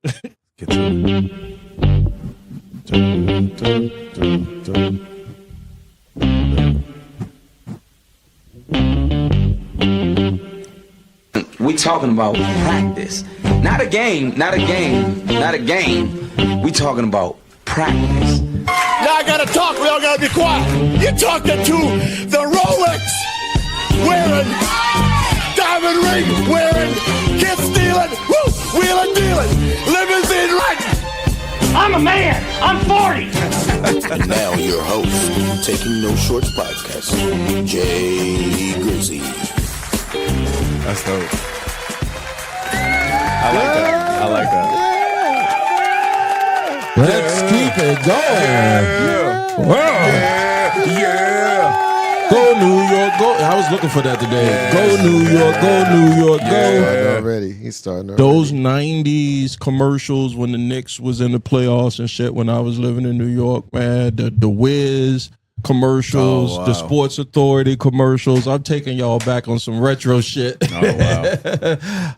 Get to it. Dun, dun, dun, dun. We talking about practice. Not a game. We talking about practice. Now I gotta talk, we all gotta be quiet. You're talking to the Rolex wearing, diamond ring wearing, kid stealing, wheeling dealing, limousine riding. I'm a man. I'm 40. And now your host, Taking No Shorts podcast, Jay Grizzy. That's dope. I like that. Let's keep it going. Yeah. Go New York, go. I was looking for that today. Yes. Go New York, go New York, go. Already. He's starting already. Those 90s commercials when the Knicks was in the playoffs and shit when I was living in New York, man. The Wiz commercials, Oh, wow. the Sports Authority commercials. I'm taking y'all back on some retro shit. Oh, wow.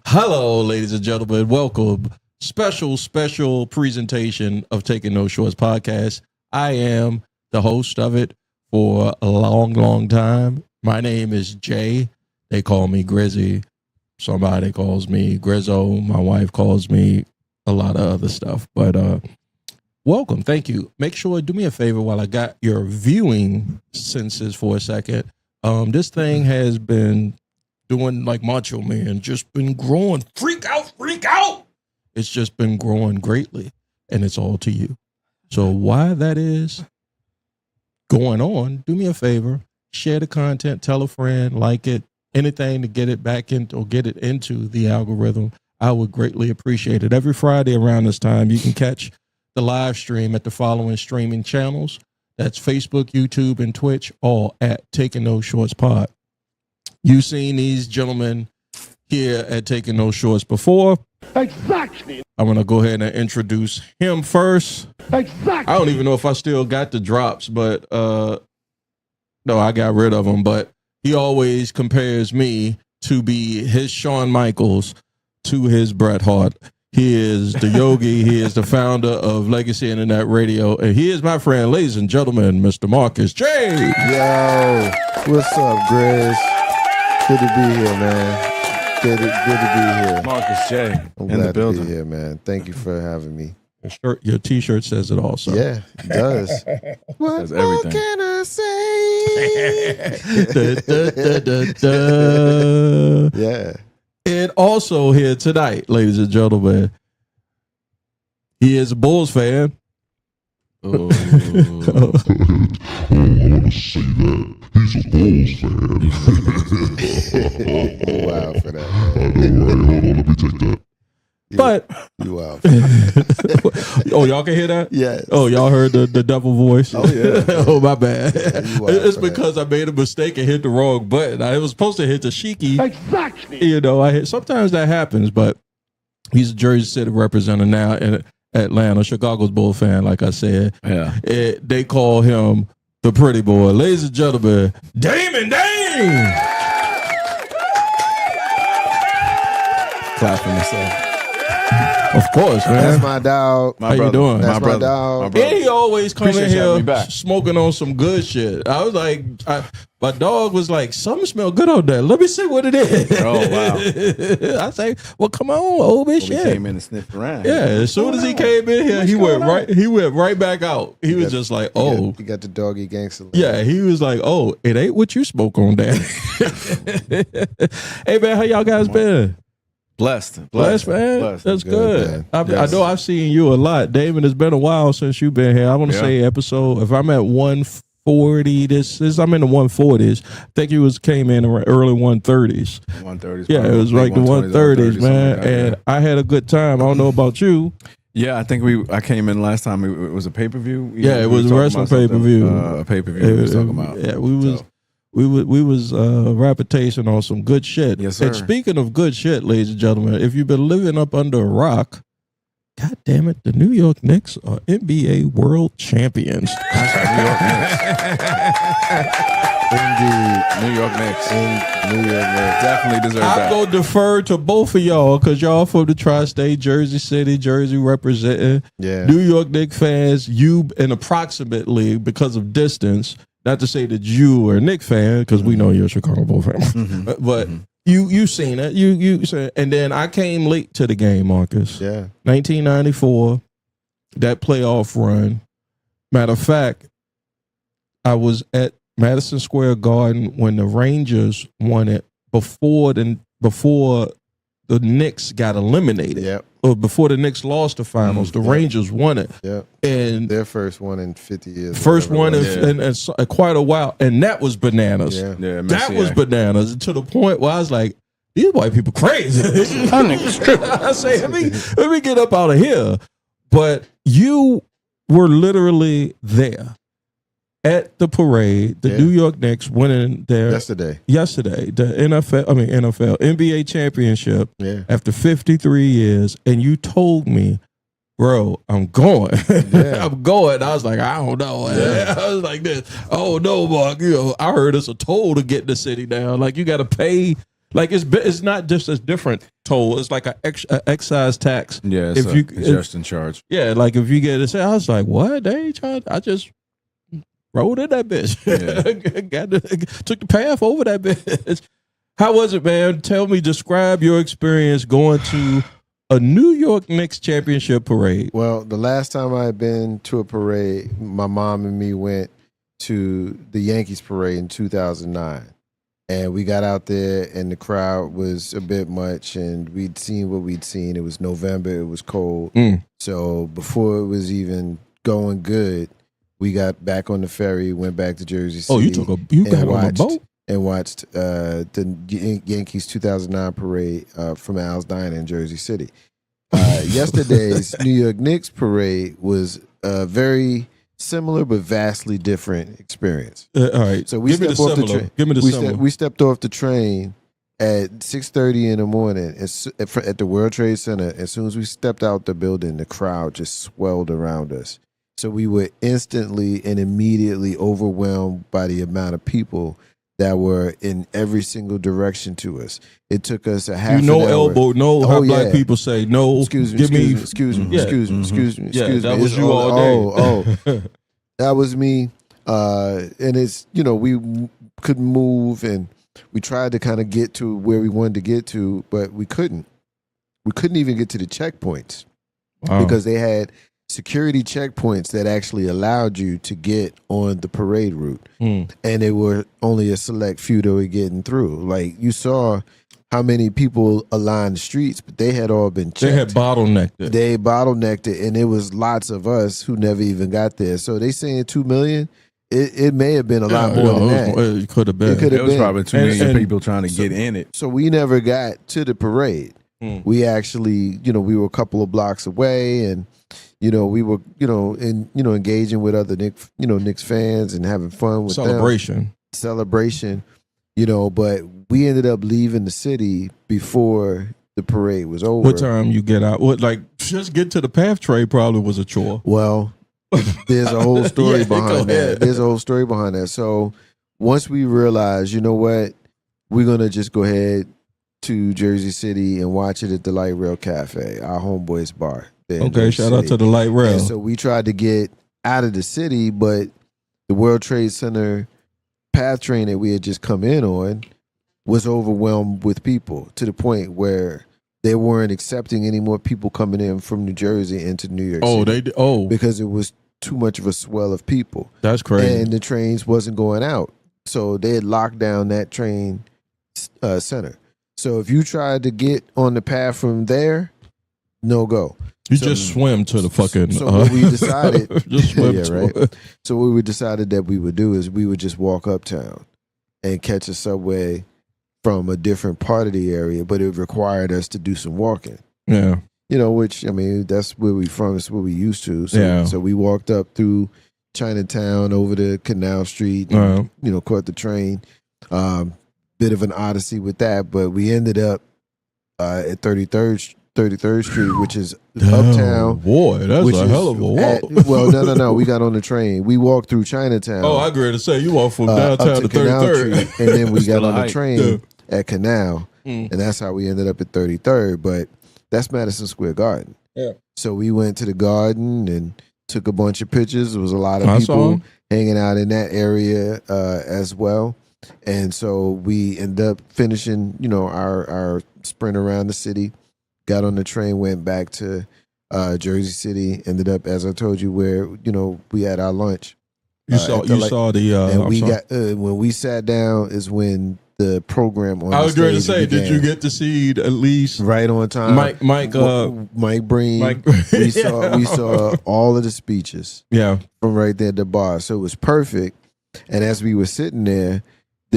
Hello, ladies and gentlemen. Welcome. Special presentation of Taking No Shorts podcast. I am the host of it for a long time. My name is Jay. They call me Grizzy. Somebody calls me Grizzo. My wife calls me a lot of other stuff. But welcome. Thank you. Make sure, do me a favor while I got your viewing senses for a second. This thing has been doing like Macho Man, just been growing. Freak out. It's just been growing greatly, and it's all to you. So why that is going on, do me a favor, share the content, tell a friend, like it, anything to get it back into or get it into the algorithm. I would greatly appreciate it. Every Friday around this time, you can catch the live stream at the following streaming channels. That's Facebook, YouTube, and Twitch, all at Taking No Shorts Pod. You've seen these gentlemen here at Taking No Shorts before. Exactly. I'm going to go ahead and introduce him first. Exactly. I don't even know if I still got the drops, but no, I got rid of them. But he always compares me to be his Shawn Michaels to his Bret Hart. He is the yogi. He is the founder of Legacy Internet Radio. And he is my friend, ladies and gentlemen, Mr. Marcus J. Yo, what's up, Grizz? Good to be here, man. Good to be here. Marcus J. I'm in glad the building. to be here, man. Thank you for having me. Your T-shirt says it also. Yeah, it does. What Says everything. more can I say? Yeah. And also here tonight, ladies and gentlemen, he is a Bulls fan. Oh. I want to say that. He's a Bulls fan. Wow for that. I know, right? Hold on, let me take that. But You wow. oh, y'all can hear that? Yes. Oh, y'all heard the devil voice? Oh, yeah. Oh, my bad. you wild It's for that. because I made a mistake and hit the wrong button. I was supposed to hit the Shiki. Exactly. You know, sometimes that happens, but he's a Jersey City representative now in Atlanta, Chicago's Bull fan, like I said. Yeah. They call him the pretty boy. Ladies and gentlemen, Damon Dame! Clap for myself. Of course, man. That's my dog. My How you brother. doing? That's My my brother. dog. My brother. And he always come Appreciate in you having here me back. smoking on some good shit. I was like, my dog was like, something smell good on there. Let me see what it is. Oh, wow. I say, well, come on, old bitch. We Yeah. came in and sniffed around. Yeah, as soon as he came in here, he went right back out. He was just like, oh. You got the doggy gangster. Yeah, he was like, oh, it ain't what you smoke on, Dad. Hey, man, how y'all guys been? Blessed, Man. Blessed. That's Good, good. man. I know I've seen you a lot. David, it's been a while since you've been here. I want to Yeah. say episode, if I'm at 140, I'm in the 140s. I think you came in early 130s. 130s. Yeah, it was like the 130s, man. And I had a good time. I don't know about you. Yeah, I think I came in last time. It was a pay-per-view. Yeah, it was a wrestling pay-per-view. A pay-per-view we was talking about. Yeah, we was reputation on some good shit. Yes, sir. And speaking of good shit, ladies and gentlemen, if you've been living up under a rock, God damn it, the New York Knicks are NBA world champions. Indeed. New York Knicks New York Knicks. definitely deserve I'm that. going to defer to both of y'all because y'all from the tri-state, Jersey City, Jersey representing. Yeah. New York Knicks fans, you and approximately because of distance, not to say that you are a Knicks fan because we know you're a Chicago Bulls fan, but you seen it. You said, and then I came late to the game, Marcus. Yeah. 1994, that playoff run. Matter of fact, I was at Madison Square Garden when the Rangers won it before the Knicks got eliminated. Yep. Or before the Knicks lost the finals, the Rangers won it. Yep. And Their first one in 50 years. first one whatever in quite a while. And that was bananas. it was. Yeah. Yeah, That Messier. was bananas to the point where I was like, these white people crazy. I say, let me get up out of here. But you were literally there at the parade, the Yeah. New York Knicks winning their Yesterday. the NBA championship Yeah. after 53 years, and you told me, bro, I'm going. Yeah. I'm going. I was like, I don't know. Yeah. I was like this. Oh no, Mark. I heard it's a toll to get the city down. Like you got to pay. Like it's not just a different toll. It's like a excise tax. Yeah, it's If a you congestion charge. yeah, like if you get it, I was like, what? They ain't trying. I just rode in that bitch. Took the path over that bitch. How was it, man? Tell me, describe your experience going to a New York Knicks championship parade. Well, the last time I had been to a parade, my mom and me went to the Yankees parade in 2009. And we got out there, and the crowd was a bit much, and we'd seen what we'd seen. It was November. It was cold. So before it was even going good, we got back on the ferry, went back to Jersey City. Oh, you got on a boat? And watched the Yankees 2009 parade from Al's Diner in Jersey City. Yesterday's New York Knicks parade was very similar but vastly different experience. All right. So we Give me the stepped off the similar. train. Give me the similar. We stepped off the train at 6:30 in the morning at the World Trade Center. As soon as we stepped out the building, the crowd just swelled around us. So we were instantly and immediately overwhelmed by the amount of people that were in every single direction to us. It took us a half an hour. Elbow, how black people say no. Excuse me, give me. excuse me. Yeah. That was It's you all day. Oh, that was me. And it's, we couldn't move, and we tried to kind of get to where we wanted to get to, but we couldn't. We couldn't even get to the checkpoints because they had security checkpoints that actually allowed you to get on the parade route. And they were only a select few that were getting through. Like, you saw how many people aligned the streets, but they had all been checked. They had bottlenecked it. They bottlenecked it, and it was lots of us who never even got there. So they saying 2 million. It may have been a lot more than that. It could have been. It could have There was been. probably 2 million people trying to get in it. So we never got to the parade. We actually, we were a couple of blocks away, and we were, engaging with other Knicks fans and having fun with them. Celebration, but we ended up leaving the city before the parade was over. What time you get out? Just get to the path trade probably was a chore. Well, there's a whole story Yeah, behind go that. ahead. There's a whole story behind that. So once we realized, you know what, we're going to just go ahead to Jersey City and watch it at the Light Rail Cafe, our homeboys bar. Okay, shout out to the Light Rail. And so we tried to get out of the city, but the World Trade Center path train that we had just come in on was overwhelmed with people to the point where they weren't accepting any more people coming in from New Jersey into New York City. Because it was too much of a swell of people. That's crazy. And the trains wasn't going out. So they had locked down that train center. So if you tried to get on the path from there, no go. You just swim to the fucking. So what we decided, just swim yeah, to right. it. So what we decided that we would do is we would just walk uptown and catch a subway from a different part of the area, but it required us to do some walking. Yeah. Which, that's where we from. It's what we used to. So, Yeah. So we walked up through Chinatown over to Canal Street, and, caught the train. Bit of an odyssey with that, but we ended up at 33rd 33rd Street, which is Damn, uptown. boy, that's which a is hell of a walk. well, no. We got on the train. We walked through Chinatown. Oh, I agree to say you walk from up downtown to Canal 33rd. Street, and then we got Still a on the hike. train at Canal, and that's how we ended up at 33rd. But that's Madison Square Garden. Yeah. So we went to the Garden and took a bunch of pictures. There was a lot of I saw people 'em. hanging out in that area as well. And so we ended up finishing, our sprint around the city. Got on the train, went back to Jersey City. Ended up, as I told you, where we had our lunch. You saw the. And I'm we sorry. got when we sat down is when the program on. I the was going to stage say, did began. you get to see at least Right on time? Mike Breen. Mike- we saw all of the speeches Yeah, from right there at the bar, so it was perfect. And as we were sitting there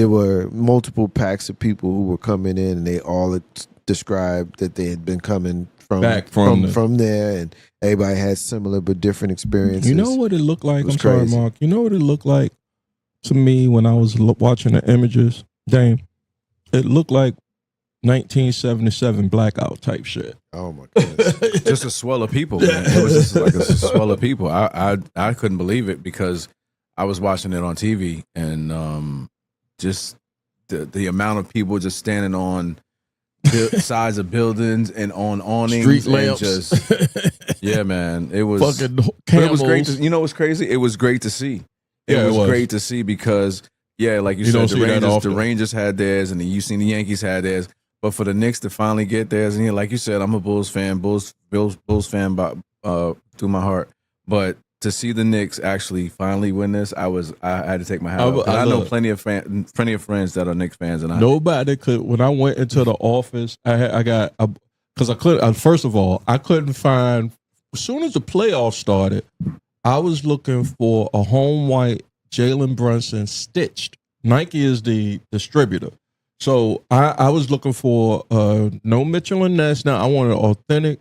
were multiple packs of people who were coming in, and they all described that they had been coming Back from there, and everybody had similar but different experiences. You know what it looked like? It was I'm sorry, crazy. Mark. You know what it looked like to me when I was watching the images? Dame, it looked like 1977 blackout type shit. Oh my goodness! Just a swell of people, man. It was just like a swell of people. I couldn't believe it because I was watching it on TV and just the amount of people just standing on sides of buildings and on awnings, Street and lamps. just yeah, man. It was Fucking but camels. it was great. You know what's crazy? It was great to see. Yeah, it was. Great to see because like you don't said, see that the often. Rangers had theirs, and then you seen the Yankees had theirs. But for the Knicks to finally get theirs, and like you said, I'm a Bulls fan, Bulls fan through my heart. But to see the Knicks actually finally win this, I had to take my hat off. I know plenty of friends that are Knicks fans, and Nobody could. When I went into the office, because I couldn't. First of all, I couldn't find. As soon as the playoffs started, I was looking for a home white Jalen Brunson stitched. Nike is the distributor, so I was looking for no Mitchell and Ness. Now I wanted an authentic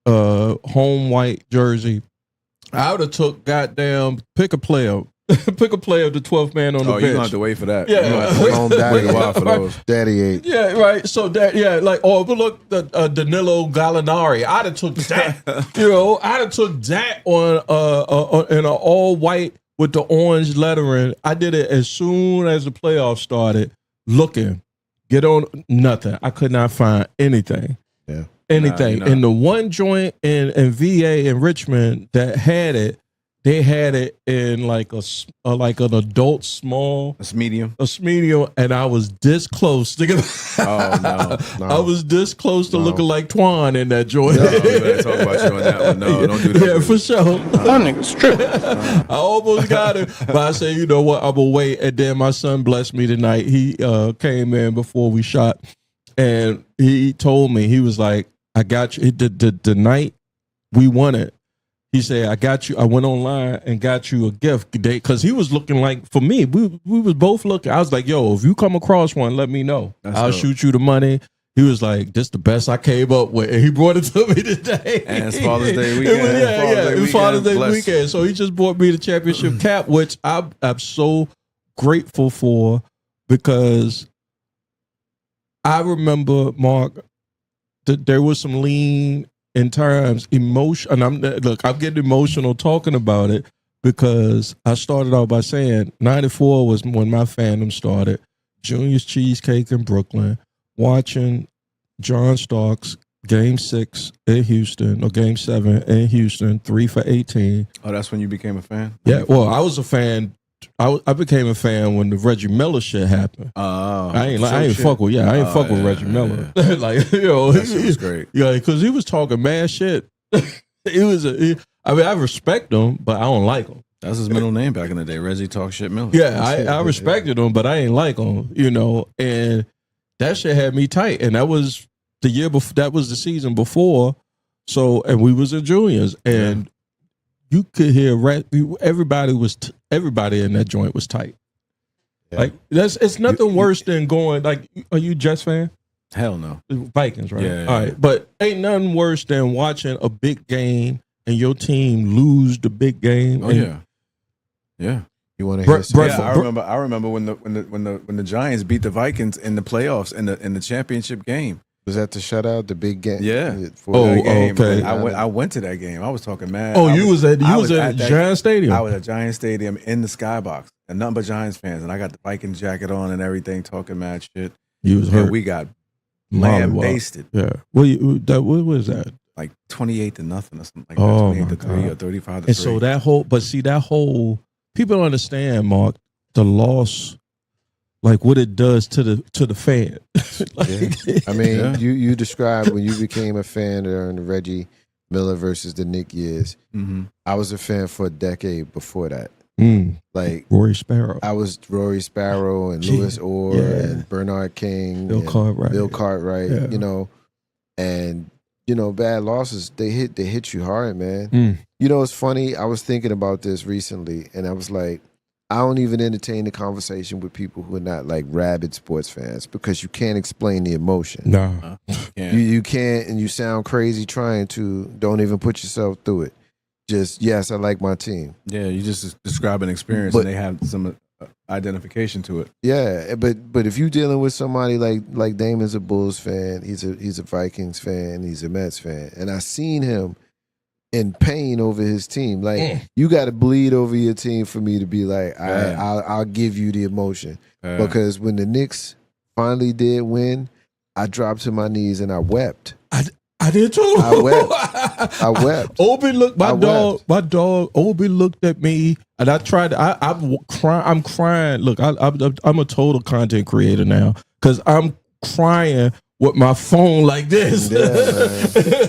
home white jersey. I would have took goddamn pick a player. Pick a player of the 12th man on the bench. you're gonna have to wait for that. Yeah. You're gonna have to Home wait daddy, a while for those. Daddy ate. Yeah, right. So that, but look, the Danilo Gallinari. I'd have took that. I'd have took that on in an all white with the orange lettering. I did it as soon as the playoffs started. Looking, get on nothing. I could not find anything. Yeah, anything. And the one joint in VA in Richmond that had it. They had it in like like an adult small, It's medium. a medium, and I was this close to get. Oh no. I was this close to looking like Twan in that joint. No, we better talk about you on that one. No, don't do that. Yeah, for sure. That nigga's tripping. I almost got it, but I said, you know what? I'm gonna wait. And then my son blessed me tonight. He came in before we shot, and he told me, he was like, "I got you." The night we won it, he said, "I got you." I went online and got you a gift because he was looking like, for me, we was both looking. I was like, "Yo, if you come across one, let me know. I'll dope. shoot you the money." He was like, "This the best I came up with," and he brought it to me today. And it's Father's Day It weekend. was, it was Father's Day Bless. weekend. So he just bought me the championship cap, which I'm so grateful for, because I remember, Mark, that there was some lean in terms emotion, and I'm getting emotional talking about it, because I started out by saying 94 was when my fandom started. Junior's Cheesecake in Brooklyn, watching John Starks Game 6 in Houston, or Game 7 in Houston, 3 for 18. Oh, that's when you became a fan? Yeah, well, I was a fan. I became a fan when the Reggie Miller shit happened. I ain't fuck with Reggie Miller. Like, That shit was great. Yeah, because he was talking mad shit. I respect him, but I don't like him. That's his middle name back in the day. Reggie Talk Shit Miller. Yeah, I respected him, but I ain't like him, and that shit had me tight. And that was the year before, that was the season before. So, and we was in juniors, and you could hear everybody in that joint was tight. Yeah. Like, it's nothing worse than going, like, are you a Jets fan? Hell no. Vikings, right? Yeah. All right. But ain't nothing worse than watching a big game and your team lose the big game. Oh, yeah. Yeah. You want to hear some? Yeah, I remember when the Giants beat the Vikings in the playoffs in the championship game. Was that the shutout, the big game? Yeah. For That game. okay. I went to that game. I was talking mad. Oh, I you was at that- Giant Stadium. I was at Giant Stadium in the skybox, and nothing but Giants fans, and I got the Viking jacket on and everything, talking mad shit. You was And hurt. we got Mollywop. lambasted, Yeah. What was that? like 28-0 or something like Oh, that. my 28-3 God. or 35-3. And so that whole people don't understand, Mark, the loss, like what it does to the fan. I mean, Yeah. you described when you became a fan during the Reggie Miller versus the Nick years. Mm-hmm. I was a fan for a decade before that. Like Rory Sparrow, I was Rory Sparrow and Gee, Louis Orr yeah. and Bernard King, Bill and Cartwright. Bill Cartwright. Yeah. You know, and you know, bad losses they hit you hard, man. Mm. You know, it's funny. I was thinking about this recently, and I was like, I don't even entertain the conversation with people who are not like rabid sports fans because you can't explain the emotion. No. You can't, and you sound crazy trying to. Don't even put yourself through it. Just yes, I like my team. Yeah, you just describe an experience, But- and they have some identification to it. Yeah, but if you're dealing with somebody like Damon's a Bulls fan, he's a Vikings fan, he's a Mets fan, and I seen him in pain over his team. Like you got to bleed over your team for me to be like, I'll give you the emotion because when the Knicks finally did win, I dropped to my knees and I wept. I did too. I wept. I wept. Obi looked I wept. my dog. Obi looked at me, and I tried. I'm crying. Look, I'm a total content creator now because I'm crying with my phone like this,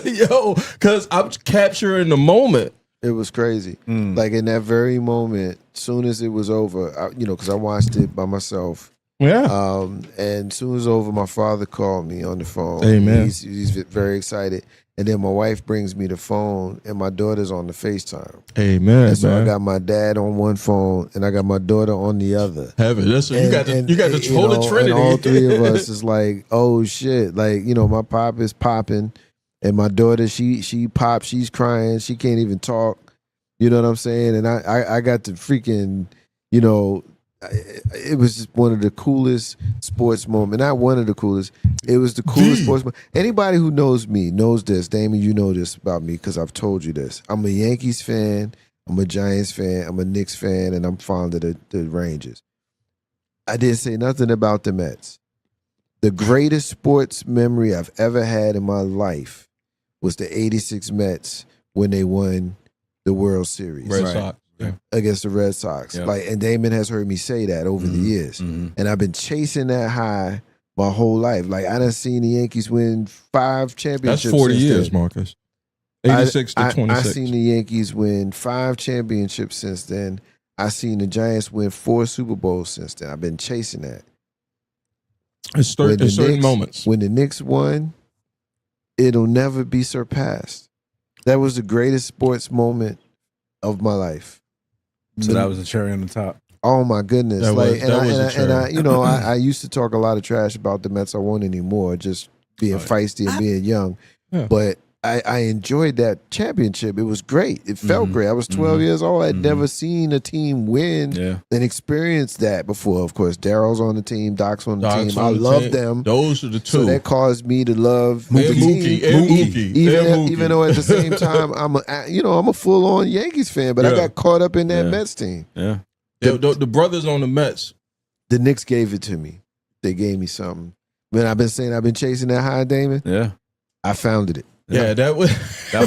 yo, because I'm capturing the moment. It was crazy. Like in that very moment, soon as it was over, because I watched it by myself. Yeah. And soon as over, my father called me on the phone. Amen. He's very excited. And then my wife brings me the phone, and my daughter's on the FaceTime. Amen. And so man. I got my dad on one phone, and I got my daughter on the other. Heaven. Listen, you got the you total know, trinity. And all three of us is like, oh shit! Like my pop is popping, and my daughter she pops, she's crying, she can't even talk. You know what I'm saying? And I got to freaking, it was just one of the coolest sports moments. Not one of the coolest. It was the coolest sports moment. Anybody who knows me knows this. Damon, you know this about me because I've told you this. I'm a Yankees fan. I'm a Giants fan. I'm a Knicks fan, and I'm fond of the Rangers. I didn't say nothing about the Mets. The greatest sports memory I've ever had in my life was the '86 Mets when they won the World Series. Red Sox. Yeah. Against the Red Sox. Yep. And Damon has heard me say that over the years. Mhm. And I've been chasing that high my whole life. Like I done seen the Yankees win 5 championships. That's 40 since years, then. Marcus. 86 to 26. I seen the Yankees win 5 championships since then. I seen the Giants win 4 Super Bowls since then. I've been chasing that. It's certain moments. When the Knicks won, it'll never be surpassed. That was the greatest sports moment of my life. So that was the cherry on the top. Oh my goodness! That was a cherry. I used to talk a lot of trash about the Mets. I won't anymore, just being feisty and being young. Yeah. But I enjoyed that championship. It was great. It felt great. I was 12 years old. I'd never seen a team win and experience that before. Of course, Daryl's on the team, Doc's on the team. I love them. Those are the two. So that caused me to love the Mookie, team. Mookie. Even though at the same time I'm a full on Yankees fan, but I got caught up in that Mets team. Yeah. The brothers on the Mets. The Knicks gave it to me. They gave me something. When I've been saying I've been chasing that high, Damon. Yeah. I found it. Yeah, that was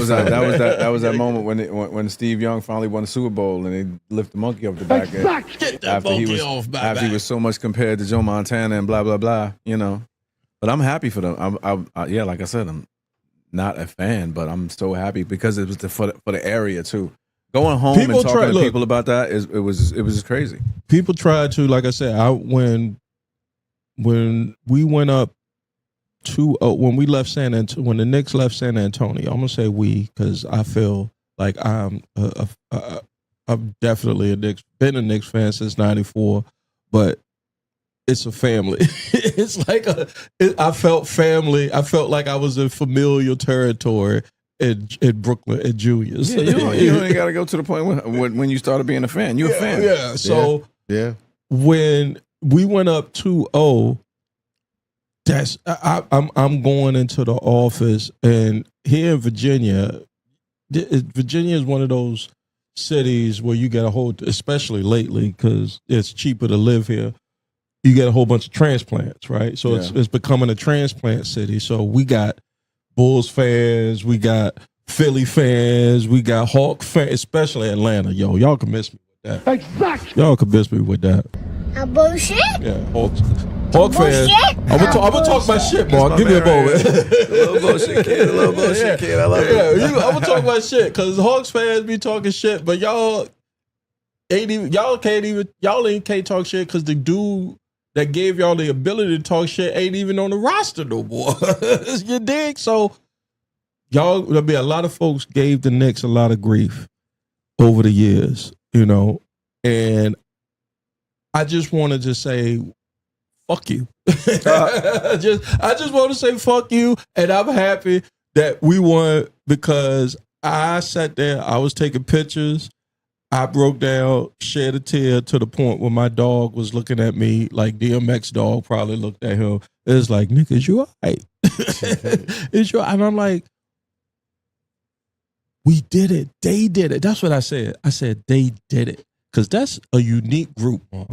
that moment when Steve Young finally won the Super Bowl and they lift the monkey off the back Get that monkey off my after back. he was so much compared to Joe Montana and blah blah blah, But I'm happy for them. I like I said, I'm not a fan, but I'm so happy because it was for the area too. Going home and talking to people about that it was just crazy. People tried to, like I said, when we went up when we left when the Knicks left San Antonio, I'm gonna say we because I feel like I'm definitely been a Knicks fan since '94, but it's a family. It's like I felt family. I felt like I was in familial territory in Brooklyn at Julius. Yeah, you ain't got to go to the point when you started being a fan. You're a fan. Yeah. So Yeah. when we went up 2-0. I'm going into the office, and here in Virginia, Virginia is one of those cities where you get a whole, especially lately, because it's cheaper to live here. You get a whole bunch of transplants, right? So it's becoming a transplant city. So we got Bulls fans, we got Philly fans, we got Hawk fans, especially Atlanta. Yo, y'all can miss me with that. Exactly. Y'all can miss me with that. A bullshit? Yeah, Hawk fans. I'm gonna talk my shit, Mark. Give me a moment. A little bullshit kid. A little bullshit kid. I love it. I'm gonna talk my shit because Hawks fans be talking shit, but y'all can't talk shit because the dude that gave y'all the ability to talk shit ain't even on the roster no more. You dig? So there'll be a lot of folks gave the Knicks a lot of grief over the years, and I just wanted to say, fuck you. I just want to say fuck you, and I'm happy that we won because I sat there, I was taking pictures, I broke down, shed a tear to the point where my dog was looking at me like DMX dog probably looked at him. It was like, nigga, is you all right? Is you all right? And I'm like, we did it. They did it. That's what I said. I said, they did it. Because that's a unique group, man.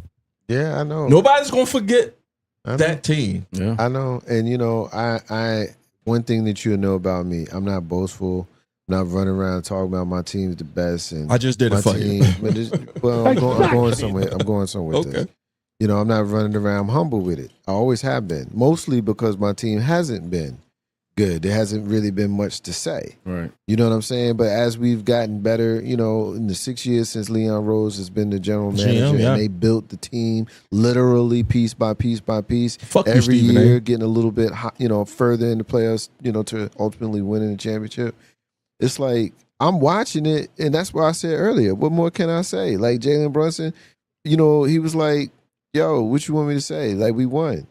Yeah, I know. Nobody's going to forget that team. Yeah. I know. And, I one thing that you know about me, I'm not boastful. Not running around talking about my team's the best, and I just did it for you. I'm going somewhere. I'm going somewhere with this. I'm not running around. I'm humble with it. I always have been, mostly because my team hasn't been good. There hasn't really been much to say. Right. You know what I'm saying? But as we've gotten better, in the 6 years since Leon Rose has been the general manager, and they built the team literally piece by piece by piece. Every year, getting a little bit, further in the playoffs, to ultimately winning the championship. It's like, I'm watching it, and that's what I said earlier. What more can I say? Like, Jalen Brunson, he was like, yo, what you want me to say? Like, we won.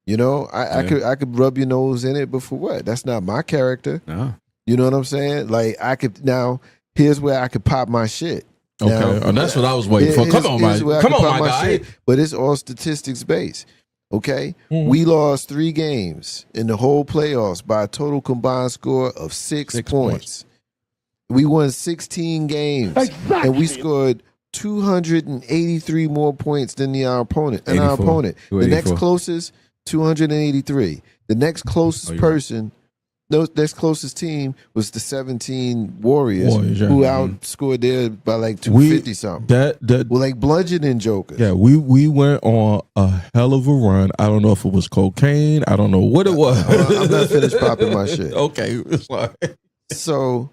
I could rub your nose in it, but for what? That's not my character. No. You know what I'm saying? Like, here's where I could pop my shit. Okay, now, that's what I was waiting for. Come on, my guy. Shit, but it's all statistics based. Okay, we lost 3 games in the whole playoffs by a total combined score of 6 points. We won 16 games, and we scored 283 more points than our opponent. The next closest, 283. The next closest person, the next closest team was the 17 Warriors who outscored there by like 250 something. Like bludgeoning jokers. Yeah, we went on a hell of a run. I don't know if it was cocaine. I don't know what it was. I'm not finished popping my shit. Okay, sorry. So,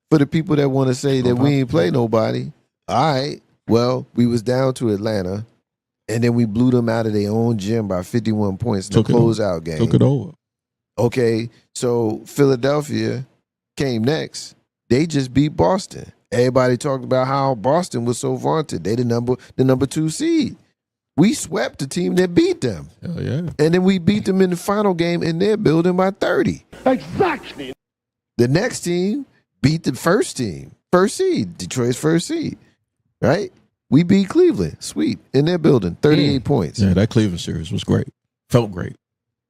for the people that want to say that we ain't play nobody, all right, well, we was down to Atlanta, and then we blew them out of their own gym by 51 points in the closeout game. Took it over. Okay, so Philadelphia came next. They just beat Boston. Everybody talked about how Boston was so vaunted. They the number 2 seed. We swept the team that beat them. Hell yeah. And then we beat them in the final game in their building by 30. Exactly. The next team beat the first seed, Detroit's first seed, right? We beat Cleveland, sweep, in their building, 38 points. Yeah, that Cleveland series was great. Felt great.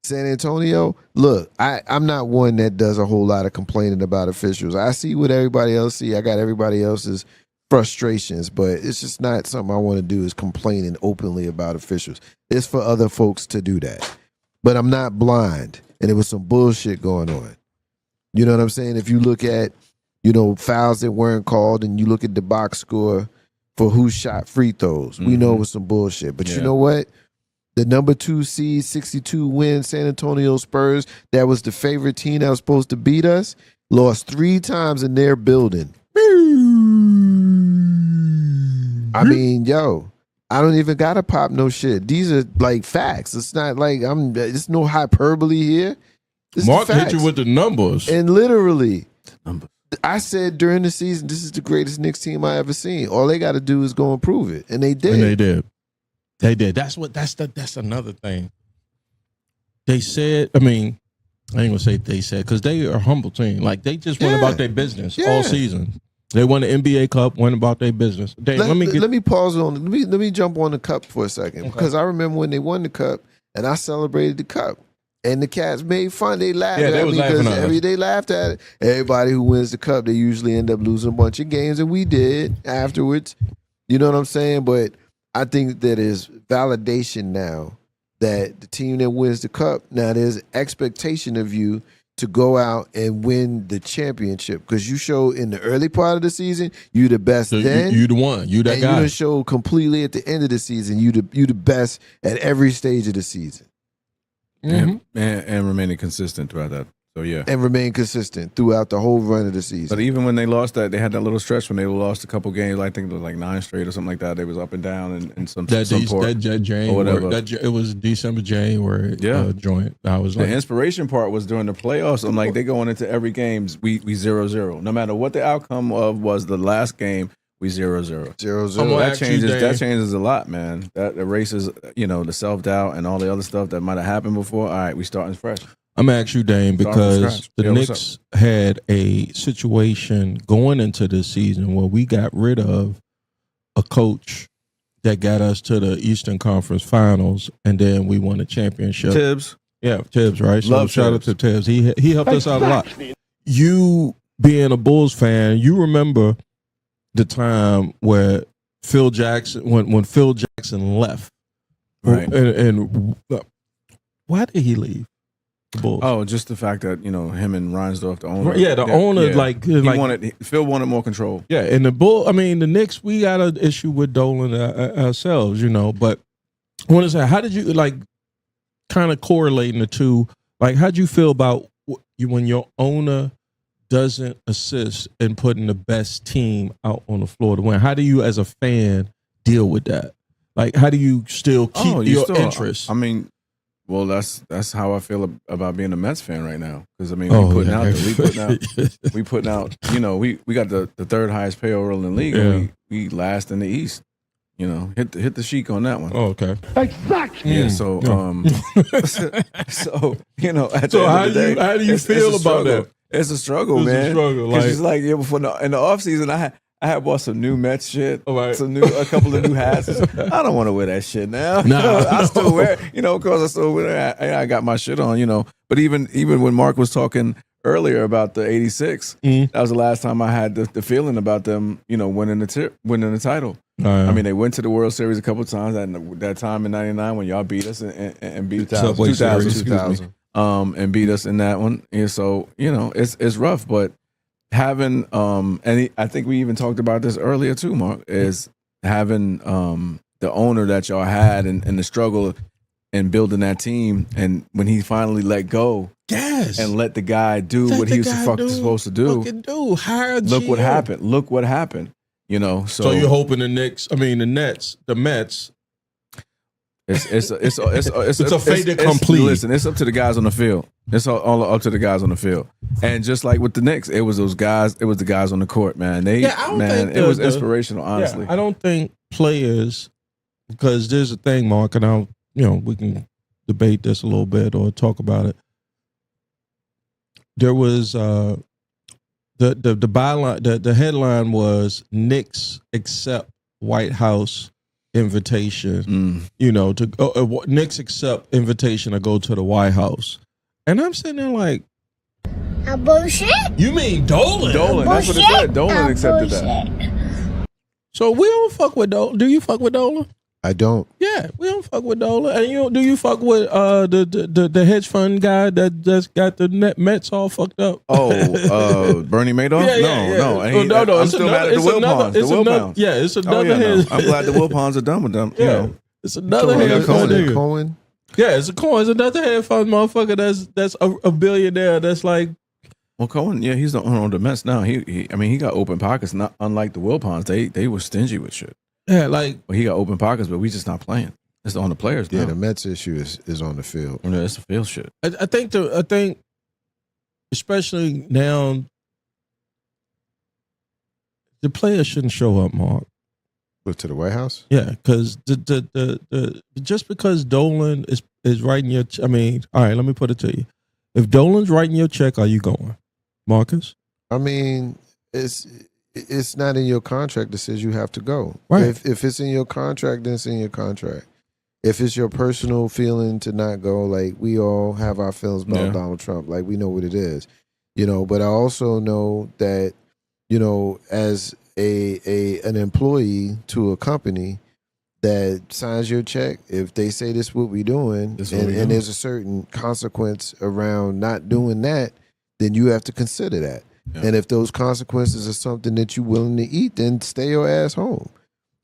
San Antonio, look, I'm not one that does a whole lot of complaining about officials. I see what everybody else see. I got everybody else's frustrations, but it's just not something I want to do is complaining openly about officials. It's for other folks to do that. But I'm not blind, and there was some bullshit going on. You know what I'm saying? If you look at, fouls that weren't called and you look at the box score for who shot free throws, we know it was some bullshit. But you know what? The number 2 seed, 62-win San Antonio Spurs, that was the favorite team that was supposed to beat us, lost 3 times in their building. I mean, I don't even gotta pop no shit. These are like facts. It's not like it's no hyperbole here. Mark hit you with the numbers. And literally, I said during the season, this is the greatest Knicks team I ever seen. All they got to do is go and prove it, and they did. They did. That's another thing. They said. I mean, I ain't gonna say they said because they are a humble team. Like they just went about their business all season. They won the NBA Cup, went about their business. Let me pause on. Let me jump on the cup for a second because I remember when they won the cup and I celebrated the cup. And the cats made fun. They laughed Yeah, they at was me laughing because at us. they laughed at it. Everybody who wins the cup, they usually end up losing a bunch of games, and we did afterwards. You know what I'm saying? But I think that is validation now that the team that wins the cup, now there's expectation of you to go out and win the championship because you showed in the early part of the season you the best So then. you the one. You that and guy. you done showed completely at the end of the season you the best at every stage of the season. and remaining consistent throughout that. So yeah, And remain consistent throughout the whole run of the but season. even when they lost that, they had that little stretch when they lost a couple games. I think it was like 9 straight or something like that. They was up and down and some That January, whatever. it was December, January joint. I was The like, inspiration part was during the playoffs. I'm like, they going into every game, we 0-0. No matter what the outcome of was the last game, we 0-0. 0-0. So that changes a lot, man. That erases, the self-doubt and all the other stuff that might have happened before. All right, we starting fresh. I'm gonna ask you, Dame, Start from because scratch. the Yeah, what's Knicks had a situation going into this season where we got rid of a coach that got us to the Eastern Conference Finals, and then we won a championship. Tibbs. Yeah, Tibbs, right? So Love shout out Tibbs. to Tibbs. He helped us out a lot. You being a Bulls fan, you remember the time where Phil Jackson, when Phil Jackson left, Right. And why did he leave the Bulls? Oh, just the fact that, him and Reinsdorf, the owner. Yeah, the owner, Phil wanted more control. Yeah, and the Knicks, we got an issue with Dolan ourselves, but I want to say, how did you, kind of correlating the two, how'd you feel about when your owner doesn't assist in putting the best team out on the floor to win? How do you, as a fan, deal with that? How do you still keep your interest? I mean, well, that's how I feel about being a Mets fan right now. Because we putting out. We got the third highest payroll in the league. Yeah. And we last in the East. Hit the chic on that one. Oh, okay. Exactly. Yeah. So at the how end of the day, do you feel it's a about struggle. that? It's a struggle, It's a man. struggle, Because it's like before in the off season, I had bought some new Mets shit, Right. a couple of new hats. I don't want to wear that shit now. Nah. I still wear, because I still wear it. I got my shit on, But even when Mark was talking earlier about the '86, that was the last time I had the feeling about them, winning the title. I mean, they went to the World Series a couple of times. That time in '99 when y'all beat us and beat Subway 2000, Series. excuse me, and beat us in that one. And so it's rough, but having I think we even talked about this earlier too, Mark, is having the owner that y'all had and the struggle in building that team, and when he finally let go, Yes. and let the guy do what he was supposed to do. Look what happened. Look what happened. So you're hoping the Nets, the Mets. It's a fait accompli. Listen, it's up to the guys on the field. It's all up to the guys on the field. And just like with the Knicks, it was those guys. It was the guys on the court, man. It was inspirational. Honestly, I don't think players, because there's a thing, Mark, and we can debate this a little bit or talk about it. There was the byline, the headline was Knicks accept White House invitation, to Knicks accept invitation to go to the White House. And I'm sitting there like, bullshit. You mean Dolan? That's what it said. Dolan accepted that. So we don't fuck with Dolan. Do you fuck with Dolan? I don't. Yeah, we don't fuck with Dolan. And do you fuck with the hedge fund guy that's got the Mets all fucked up? Oh, Bernie Madoff? No. And no. I'm still mad at the Wilpons. The Wilpons. Yeah, it's another hedge. I'm glad the Wilpons are done with them. It's another hedge fund nigga. Cohen. Yeah, it's another hedge fund motherfucker that's a billionaire that's like. Well, Cohen, he's the owner of the Mets now. He got open pockets. Not unlike the Wilpons, they were stingy with shit. Yeah, well, he got open pockets, but we just not playing. It's on the players now. Yeah, the Mets issue is on the field. Yeah, it's the field shit. I think, especially now, the players shouldn't show up, Mark. But to the White House? Yeah, because the just because Dolan is writing your, all right, let me put it to you. If Dolan's writing your check, are you going, Marcus? It's not in your contract that says you have to go. Right. If it's in your contract, then it's in your contract. if it's your personal feeling to not go, like we all have our feelings about Yeah. Donald Trump, like we know what it is, but I also know that, as an employee to a company that signs your check, if they say this is what we doing, and there's a certain consequence around not doing that, then you have to consider that. Yeah. And if those consequences are something that you're willing to eat, then stay your ass home.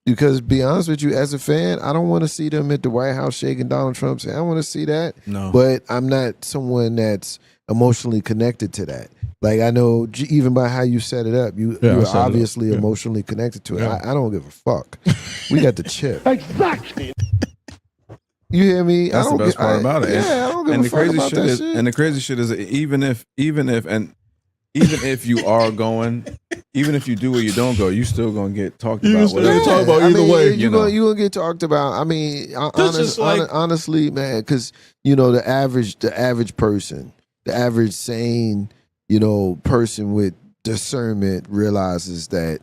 Because be honest with you, as a fan, I don't want to see them at the White House shaking Donald Trump's hand. I want to see that. No. But I'm not someone that's emotionally connected to that. Like, I know even by how you set it up, you're obviously emotionally connected to it. Yeah. I don't give a fuck. We got the chip. Exactly. You hear me? That's the best part about it. Yeah, I don't give and a the fuck crazy about shit that is, shit. and the crazy shit is, even if you are going, even if you do or you don't go, you still gonna get talked You about. still whatever. get talked about either way. You're gonna get talked about. I mean, honestly, man, because the average person, the average sane, person with discernment realizes that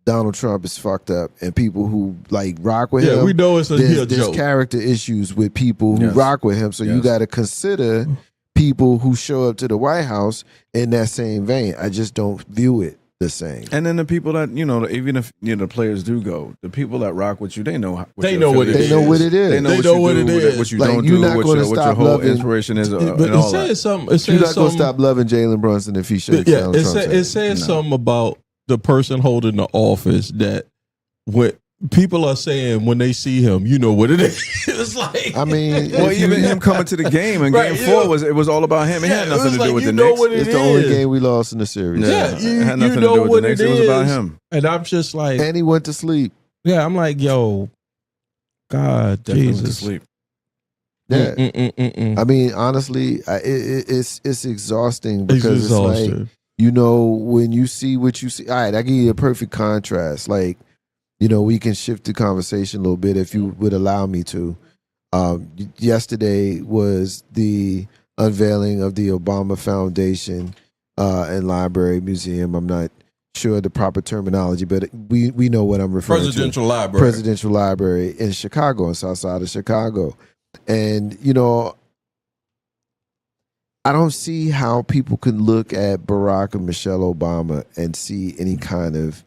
Donald Trump is fucked up, and people who like rock with him. we know it's a there's joke. character issues with people who Yes. rock with him. So you Yes. got to consider people who show up to the White House in that same vein. I just don't view it the same. And then the people that even if the players do go, the people that rock with you, they know what They know what it They is. know what it is. They know They what know you what do, it is. what you Like, don't you're do, not what gonna your stop whole loving- inspiration is, But and it all says that. something. It You're says not gonna something. stop loving Jalen Brunson if he shakes Yeah, Donald it Trump's says hand. it says something about the person holding the office that what people are saying when they see him. You know what it is. It's like I mean, Well, if you- even him coming to the game in Right, Game yeah. 4 it was all about him. It Yeah, had it nothing was to like, do with you the know Knicks. what it it's the only is. game we lost in the series. Yeah, it had nothing to know do with what the Knicks. it It was about is. him. And I'm just like, And he went to sleep. yeah, I'm like, yo, God, Definitely went to Jesus. sleep. Yeah. Mm-mm-mm-mm. I mean, honestly, it's exhausting It's because it's like, exhausting. when you see what you see. All right, I give you a perfect contrast. Like, we can shift the conversation a little bit if you would allow me to. Yesterday was the unveiling of the Obama Foundation and Library Museum. I'm not sure the proper terminology, but we know what I'm referring Presidential to. Library. Presidential Library in Chicago, on South Side of Chicago. And, I don't see how people can look at Barack and Michelle Obama and see any kind of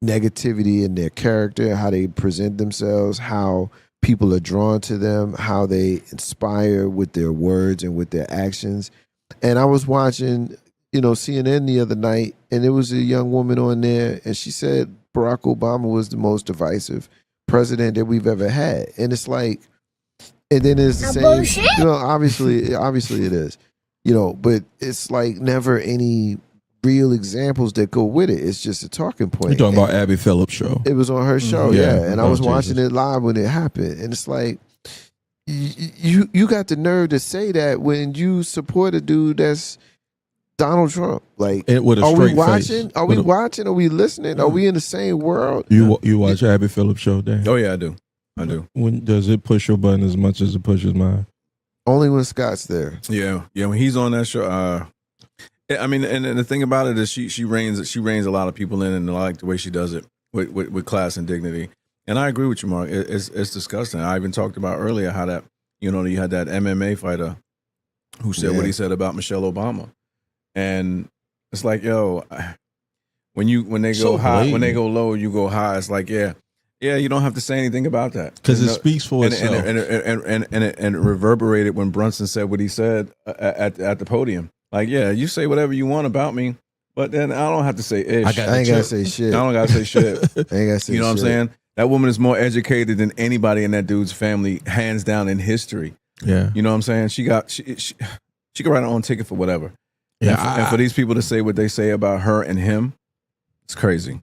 negativity in their character, how they present themselves, how people are drawn to them, how they inspire with their words and with their actions. And I was watching, CNN the other night, and there was a young woman on there, and she said Barack Obama was the most divisive president that we've ever had. And it's like, and then it's the same, bullshit? obviously it is, but it's like never any real examples that go with it. It's just a talking point. You're talking about Abby Phillips' show. It was on her show, Yeah. yeah. And I Oh, was watching Jesus. it live when it happened. And it's like, you got the nerve to say that when you support a dude that's Donald Trump. Like, And with a are we straight watching? face. Are we With a- watching? Are we listening? Are we in the same world? You watch Abby Phillips' show, Dan? Oh yeah, I do. I do. When does it push your button as much as it pushes mine? Only when Scott's there. Yeah. When he's on that show, I mean, and the thing about it is she reins a lot of people in, and I like the way she does it with class and dignity. And I agree with you, Mark. It's disgusting. I even talked about earlier how that you had that MMA fighter who said what he said about Michelle Obama, and it's like, yo, when they go So high, when blatant. they go low, you go high. It's like, yeah, you don't have to say anything about that Because it speaks for itself. and it reverberated when Brunson said what he said at the podium. Like, yeah, you say whatever you want about me, but then I don't have to say ish. I ain't gotta say shit. I don't gotta say shit. I ain't gotta say You know what I'm shit. saying? That woman is more educated than anybody in that dude's family, hands down, in history. Yeah. You know what I'm saying? She could write her own ticket for whatever. Yeah. And for these people to say what they say about her and him, it's crazy.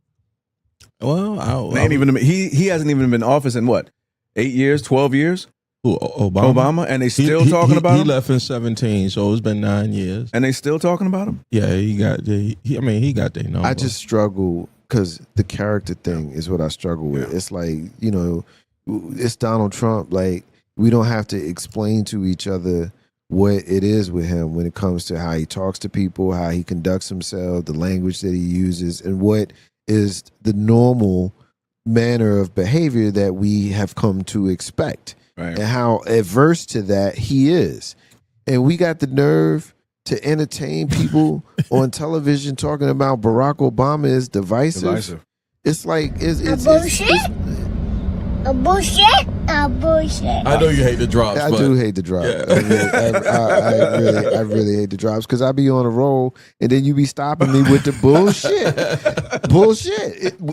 Well, He hasn't even been in office in what, 8 years, 12 years? who, Obama, and they still He- talking about he him. left in 17, so it's been 9 years. And they still talking about him. Yeah, he got their number. I just struggle because the character thing is what I struggle with. Yeah. It's like, it's Donald Trump. Like, we don't have to explain to each other what it is with him when it comes to how he talks to people, how he conducts himself, the language that he uses, and what is the normal manner of behavior that we have come to expect. Right. and how adverse to that he is. And we got the nerve to entertain people on television talking about Barack Obama is divisive. It's like it's bullshit. A bullshit. A bullshit. I know you hate the drops. I but do hate the drops. Yeah. I really hate the drops because I be on a roll and then you be stopping me with the bullshit.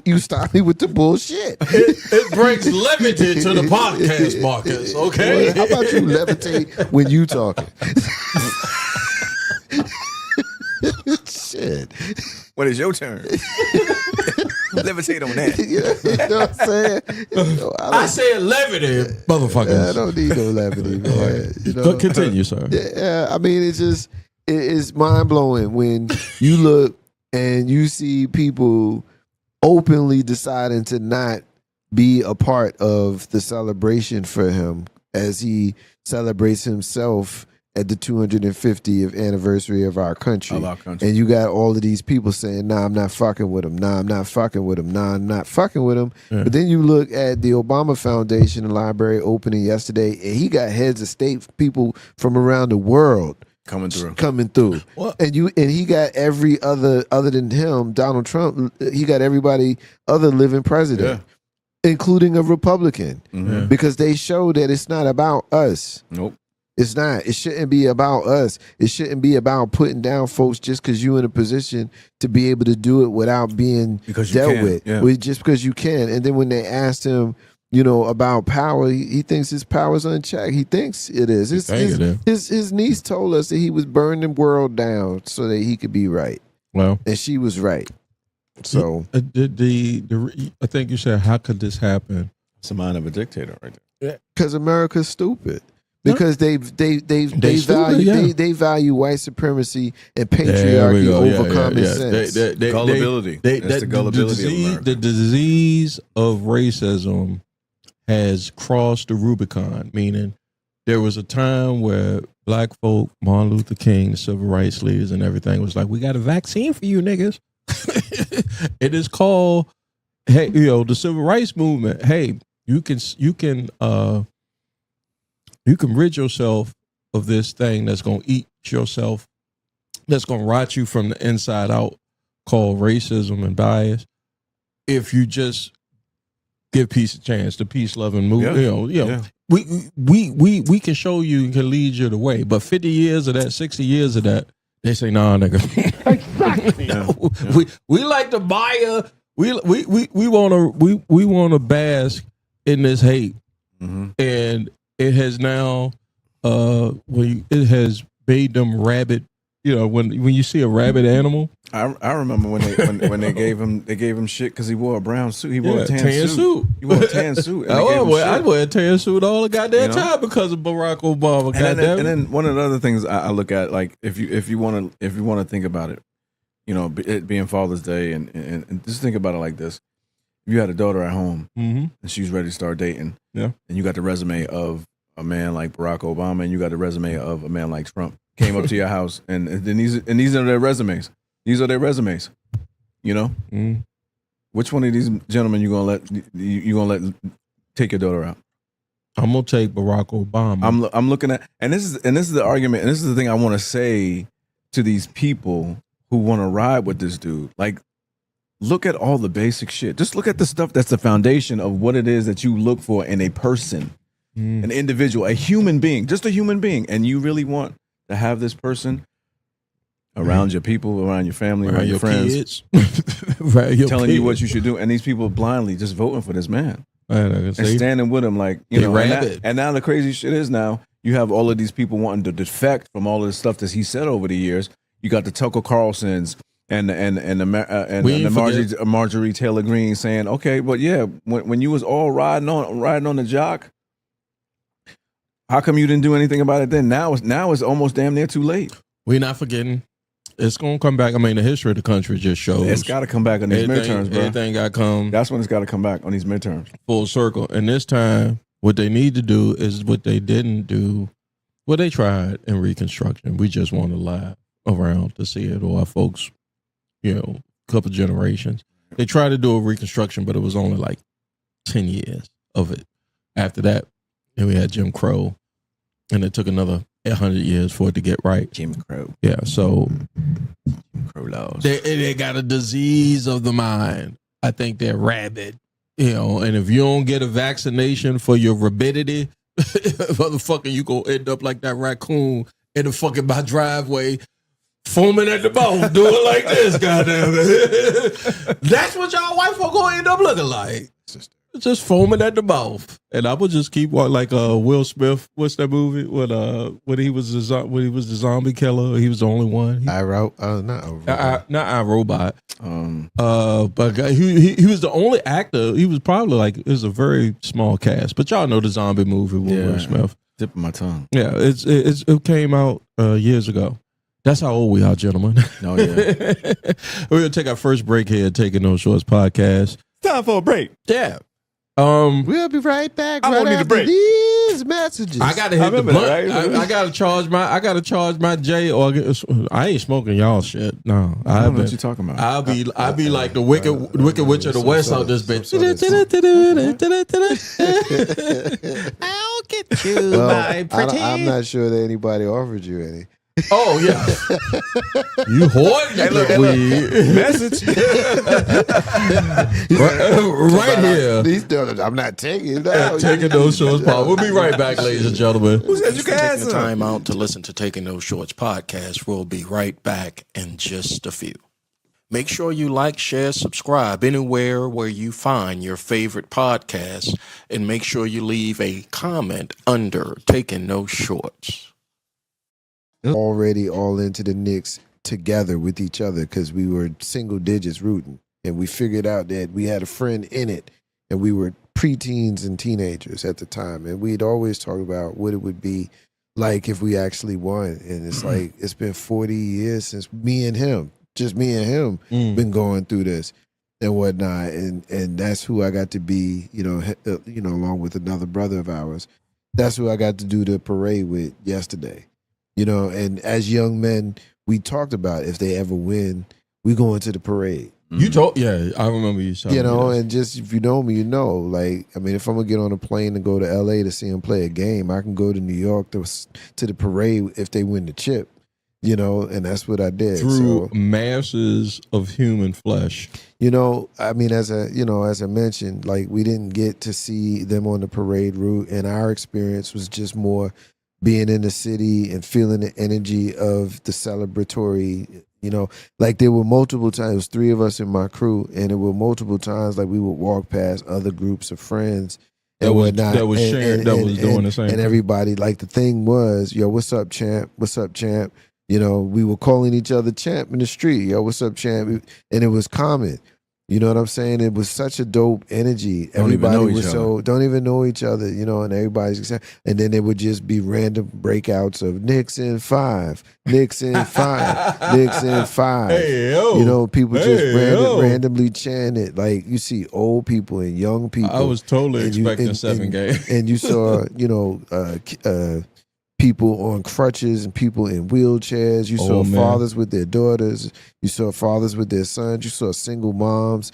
You stop me with the bullshit. It brings levity to the podcast, Marcus. Okay. Well, how about you levitate when you talking? Shit. When it's your turn. Levitate on that. You know what I'm saying? I said levity, motherfuckers. I don't need no levity, man. You know? Continue, sir. Yeah, I mean, it's mind blowing when you look and you see people openly deciding to not be a part of the celebration for him as he celebrates himself at the 250th anniversary of our country. And you got all of these people saying, nah, I'm not fucking with him. Nah, I'm not fucking with him. Nah, I'm not fucking with him. Yeah. But then you look at the Obama Foundation and library opening yesterday, and he got heads of state people from around the world coming through. What? And he got every other than him, Donald Trump, he got everybody other living president. Yeah. Including a Republican. Mm-hmm. Because they show that it's not about us. Nope. It's not. It shouldn't be about us. It shouldn't be about putting down folks just because you're in a position to be able to do it without being dealt with. Yeah. Just because you can. And then when they asked him, about power, he thinks his power's unchecked. He thinks it is. His niece told us that he was burning the world down so that he could be right. Well, and she was right. So I think you said, how could this happen? It's the mind of a dictator, right there. Because America's stupid. Because they value white supremacy and patriarchy over common sense. Gullibility. That's the gullibility of America. The disease of racism has crossed the Rubicon, meaning there was a time where black folk, Martin Luther King, the civil rights leaders and everything was like, we got a vaccine for you niggas. It is called, hey, the civil rights movement. Hey, you can rid yourself of this thing that's going to eat yourself, that's going to rot you from the inside out, called racism and bias, if you just give peace a chance, the peace-loving movement. Yeah. We can show you and can lead you the way, but 50 years of that, 60 years of that, they say, nah, nigga. Exactly. We like to buy we want to bask in this hate, and it has now it has made them rabid. When you see a rabid animal, I remember when they gave him shit because he wore a brown suit. He wore a tan suit. He wore a tan suit. I wear a tan suit all the goddamn time because of Barack Obama. And then one of the other things I look at, like if you want to think about it, it being Father's Day, and just think about it like this: if you had a daughter at home and she's ready to start dating, and you got the resume of a man like Barack Obama, and you got the resume of a man like Trump. Came up to your house, and then these are their resumes. These are their resumes. Which one of these gentlemen you gonna let take your daughter out? I'm gonna take Barack Obama. I'm looking at, and this is the argument, and this is the thing I want to say to these people who want to ride with this dude. Like, look at all the basic shit. Just look at the stuff that's the foundation of what it is that you look for in a person, an individual, a human being, just a human being, and you really want to have this person around your people, around your family, around your friends, telling you what you should do, and these people blindly just voting for this man and standing with him, like and now the crazy shit is now you have all of these people wanting to defect from all of the stuff that he said over the years. You got the Tucker Carlsons and the Marjorie Taylor Greene saying, okay, but when you was all riding on the jock. How come you didn't do anything about it then? Now it's almost damn near too late. We're not forgetting. It's going to come back. I mean, the history of the country just shows. It's got to come back on these midterms, bro. Everything got to come. That's when it's got to come back on these midterms. Full circle. And this time, what they need to do is what they didn't do. What they tried in Reconstruction. We just want to lie around to see it, or our folks, a couple generations. They tried to do a Reconstruction, but it was only like 10 years of it. After that, and we had Jim Crow, and it took another 100 years for it to get right. Jim Crow. Yeah, so Crow laws. they got a disease of the mind. I think they're rabid, and if you don't get a vaccination for your rabidity, motherfucker, you gonna end up like that raccoon in the fucking my driveway, foaming at the mouth, doing like this, goddamn it. That's what y'all white folk gonna end up looking like. Just foaming at the mouth. And I would just keep like Will Smith. What's that movie when he was the zombie killer? He was the only one. Not iRobot. But he was the only actor. He was probably like, it was a very small cast. But y'all know the zombie movie with Will Smith. Tip of my tongue. Yeah, it came out years ago. That's how old we are, gentlemen. Oh yeah. We're gonna take our first break here, Taking No Shorts podcast. Time for a break. Yeah. We'll be right back. I won't need a break. These messages. I gotta hit the blunt. I gotta charge my J. Or I ain't smoking y'all shit. No, I don't know what you talking about. I'll be like the wicked witch of the west out this bitch. I'll get you, my pretty. I'm not sure that anybody offered you any. Oh yeah, you hoarding the weed. Message right here. I'm not taking it. Taking those shorts, Paul. We'll be right back, ladies and gentlemen. Who said you can Taking answer? the time out to listen to Taking Those Shorts podcast. We'll be right back in just a few. Make sure you like, share, subscribe anywhere where you find your favorite podcasts, and make sure you leave a comment under Taking No Shorts. Already all into the Knicks together with each other because we were single digits rooting, and we figured out that we had a friend in it, and we were preteens and teenagers at the time, and we'd always talk about what it would be like if we actually won. And it's like it's been 40 years since me and him been going through this and whatnot, and that's who I got to be, along with another brother of ours. That's who I got to do the parade with yesterday. And as young men, we talked about if they ever win, we go into the parade. You told, I remember you saying, and just if you know me, like, I mean, if I'm gonna get on a plane and go to LA to see them play a game, I can go to New York to the parade if they win the chip, and that's what I did. Through masses of human flesh. I mean, as I mentioned, like, we didn't get to see them on the parade route, and our experience was just more being in the city and feeling the energy of the celebratory, like there were multiple times, it was 3 of us in my crew, and there were multiple times like we would walk past other groups of friends and whatnot. That was sharing, that was doing the same. And everybody, like, the thing was, yo, what's up, champ? What's up, champ? We were calling each other champ in the street. Yo, what's up, champ? And it was common. You know what I'm saying? It was such a dope energy. Everybody was don't even know each other, and everybody's excited. And then there would just be random breakouts of Knicks in 5, Knicks in 5, Knicks in 5. Hey, yo. People just randomly chant it. Like, you see old people and young people. I was totally expecting 7 games. And you saw, people on crutches and people in wheelchairs. You saw fathers with their daughters. You saw fathers with their sons. You saw single moms.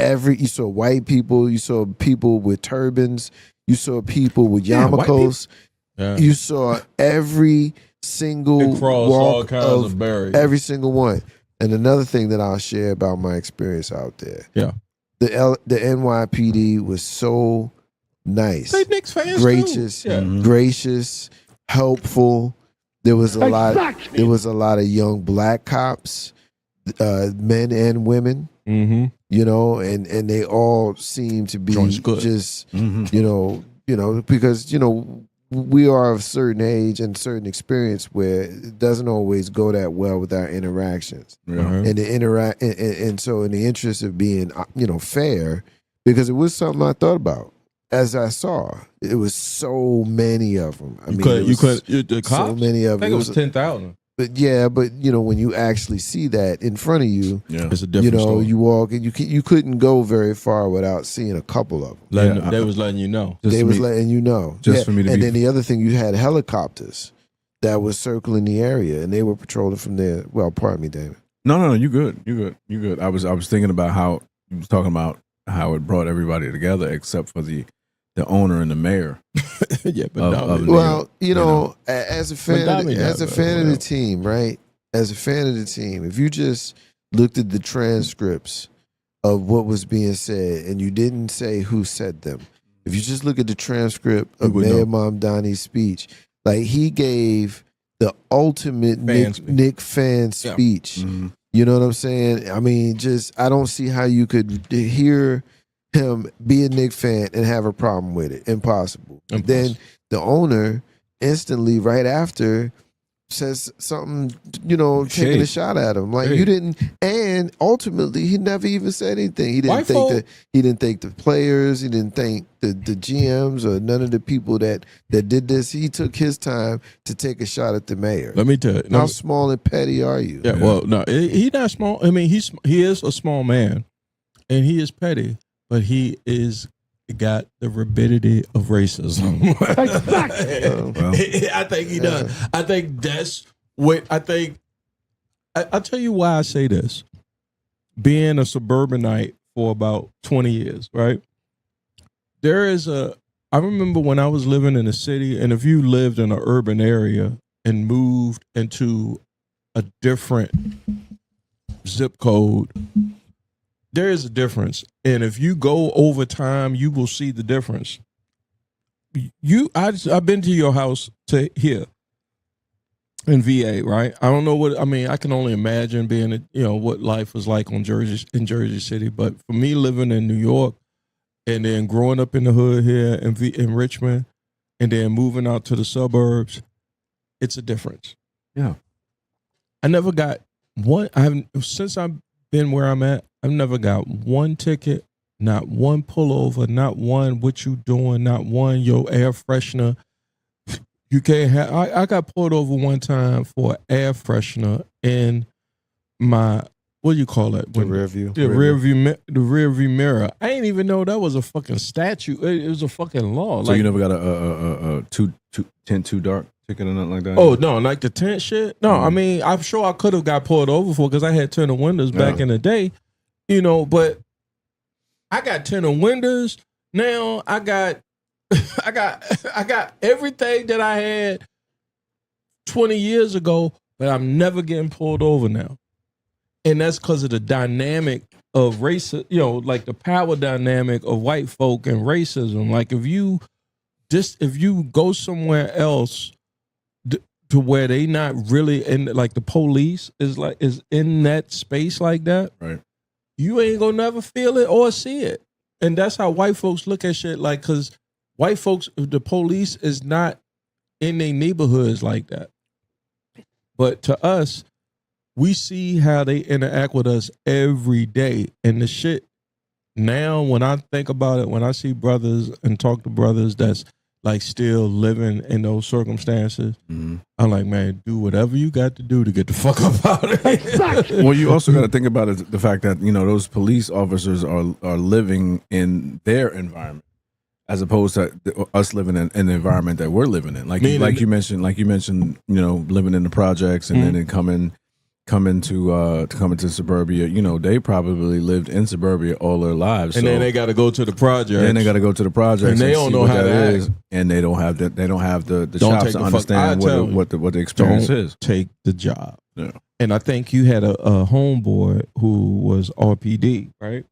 You saw white people. You saw people with turbans. You saw people with yarmulkes. You saw every single walk of every single one. And another thing that I'll share about my experience out there. Yeah. The NYPD was so nice. They Knicks fans gracious, helpful. There was a lot of young black cops, men and women. Mm-hmm. And they all seem to be just because we are of a certain age and certain experience where it doesn't always go that well with our interactions. And and so in the interest of being fair, because it was something I thought about. As I saw, it was so many of them. I mean, the cops? So many of them. I think it was 10,000. But when you actually see that in front of you, it's a different story. You walk and you couldn't go very far without seeing a couple of them. They was letting you know. Letting you know. Just for me to and then the other thing, you had helicopters that was circling the area, and they were patrolling from there. Well, pardon me, David. No, you good. I was thinking about how you was talking about how it brought everybody together, except for the the owner and the mayor. Yeah, but of no, New Well, York, you know, as a fan, But as a Dami fan of the well. team, right? As a fan of the team, if you just looked at the transcripts of what was being said and you didn't say who said them, if you just look at the transcript of would Mayor know. Mamdani's speech, like he gave the ultimate Fan speech. Nick fan Yeah. speech. Mhm. You know what I'm saying? I mean, just I don't see how you could hear him be a Nick fan and have a problem with it. Impossible. Then the owner instantly right after says something, you know, taking a Shade. shot at him. Like Shade. you didn't, and ultimately he never even said anything. He didn't White think folk- that he didn't thank the players, he didn't thank the GMs or none of the people that did this. He took his time to take a shot at the mayor. Let me tell you. How small and petty are you? Yeah, well, no, he not small. I mean, he is a small man, and he is petty, but he is got the rabidity of racism. I think he does. I think that's what I think. I'll tell you why I say this. Being a suburbanite for about 20 years, right? I remember when I was living in a city, and if you lived in an urban area and moved into a different zip code, there is a difference. And if you go over time, you will see the difference. I've been to your house to here in VA, right? I don't know I can only imagine being, what life was like in Jersey City. But for me living in New York and then growing up in the hood here in Richmond and then moving out to the suburbs, it's a difference. Yeah. I never got since I've been where I'm at, I've never got one ticket, not one pullover, not one what you doing, not one your air freshener. You can't have. I got pulled over one time for air freshener in my what do you call it? The rear view. The rear view mirror. I didn't even know that was a fucking statute. It was a fucking law. So you never got a tint too dark ticket or nothing like that? Oh no, like the tent shit. No, I mean I'm sure I could have got pulled over for because I had tinted windows back in the day, But I got tinted windows now. I got everything that I had 20 years ago, but I'm never getting pulled over now, and that's because of the dynamic of race. Like the power dynamic of white folk and racism. Like if you go somewhere else to where they not really in, like the police is in that space like that, right? You ain't gonna never feel it or see it, and that's how white folks look at shit. Like, cause white folks, the police is not in their neighborhoods like that, but to us, we see how they interact with us every day, and the shit. Now, when I think about it, when I see brothers and talk to brothers that's like still living in those circumstances, I'm like, man, do whatever you got to do to get the fuck up out of here. Well, you also got to think about it, the fact that those police officers are living in their environment as opposed to us living in an environment that we're living in. Like you mentioned, living in the projects and then coming to suburbia. They probably lived in suburbia all their lives, and then they got to go to the project. Then they got to go to the projects, and they don't know what how that to is, and they don't have the Don't chops take to the understand what the experience don't is. Take the job. Yeah. And I think you had a homeboy who was RPD, right?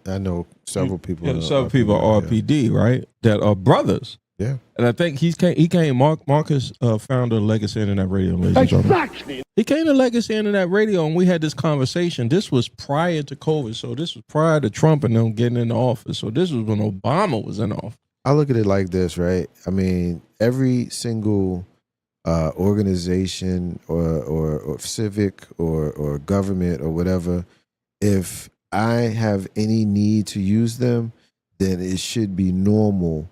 I know several people. Yeah, several people are RPD, right? That are brothers. Yeah. And I think he came. Marcus, founder of Legacy Internet Radio. Exactly. He came to Legacy Internet Radio, and we had this conversation. This was prior to COVID, so this was prior to Trump and them getting into office. So this was when Obama was in office. I look at it like this, right? I mean, every single organization or civic or government or whatever, if I have any need to use them, then it should be normal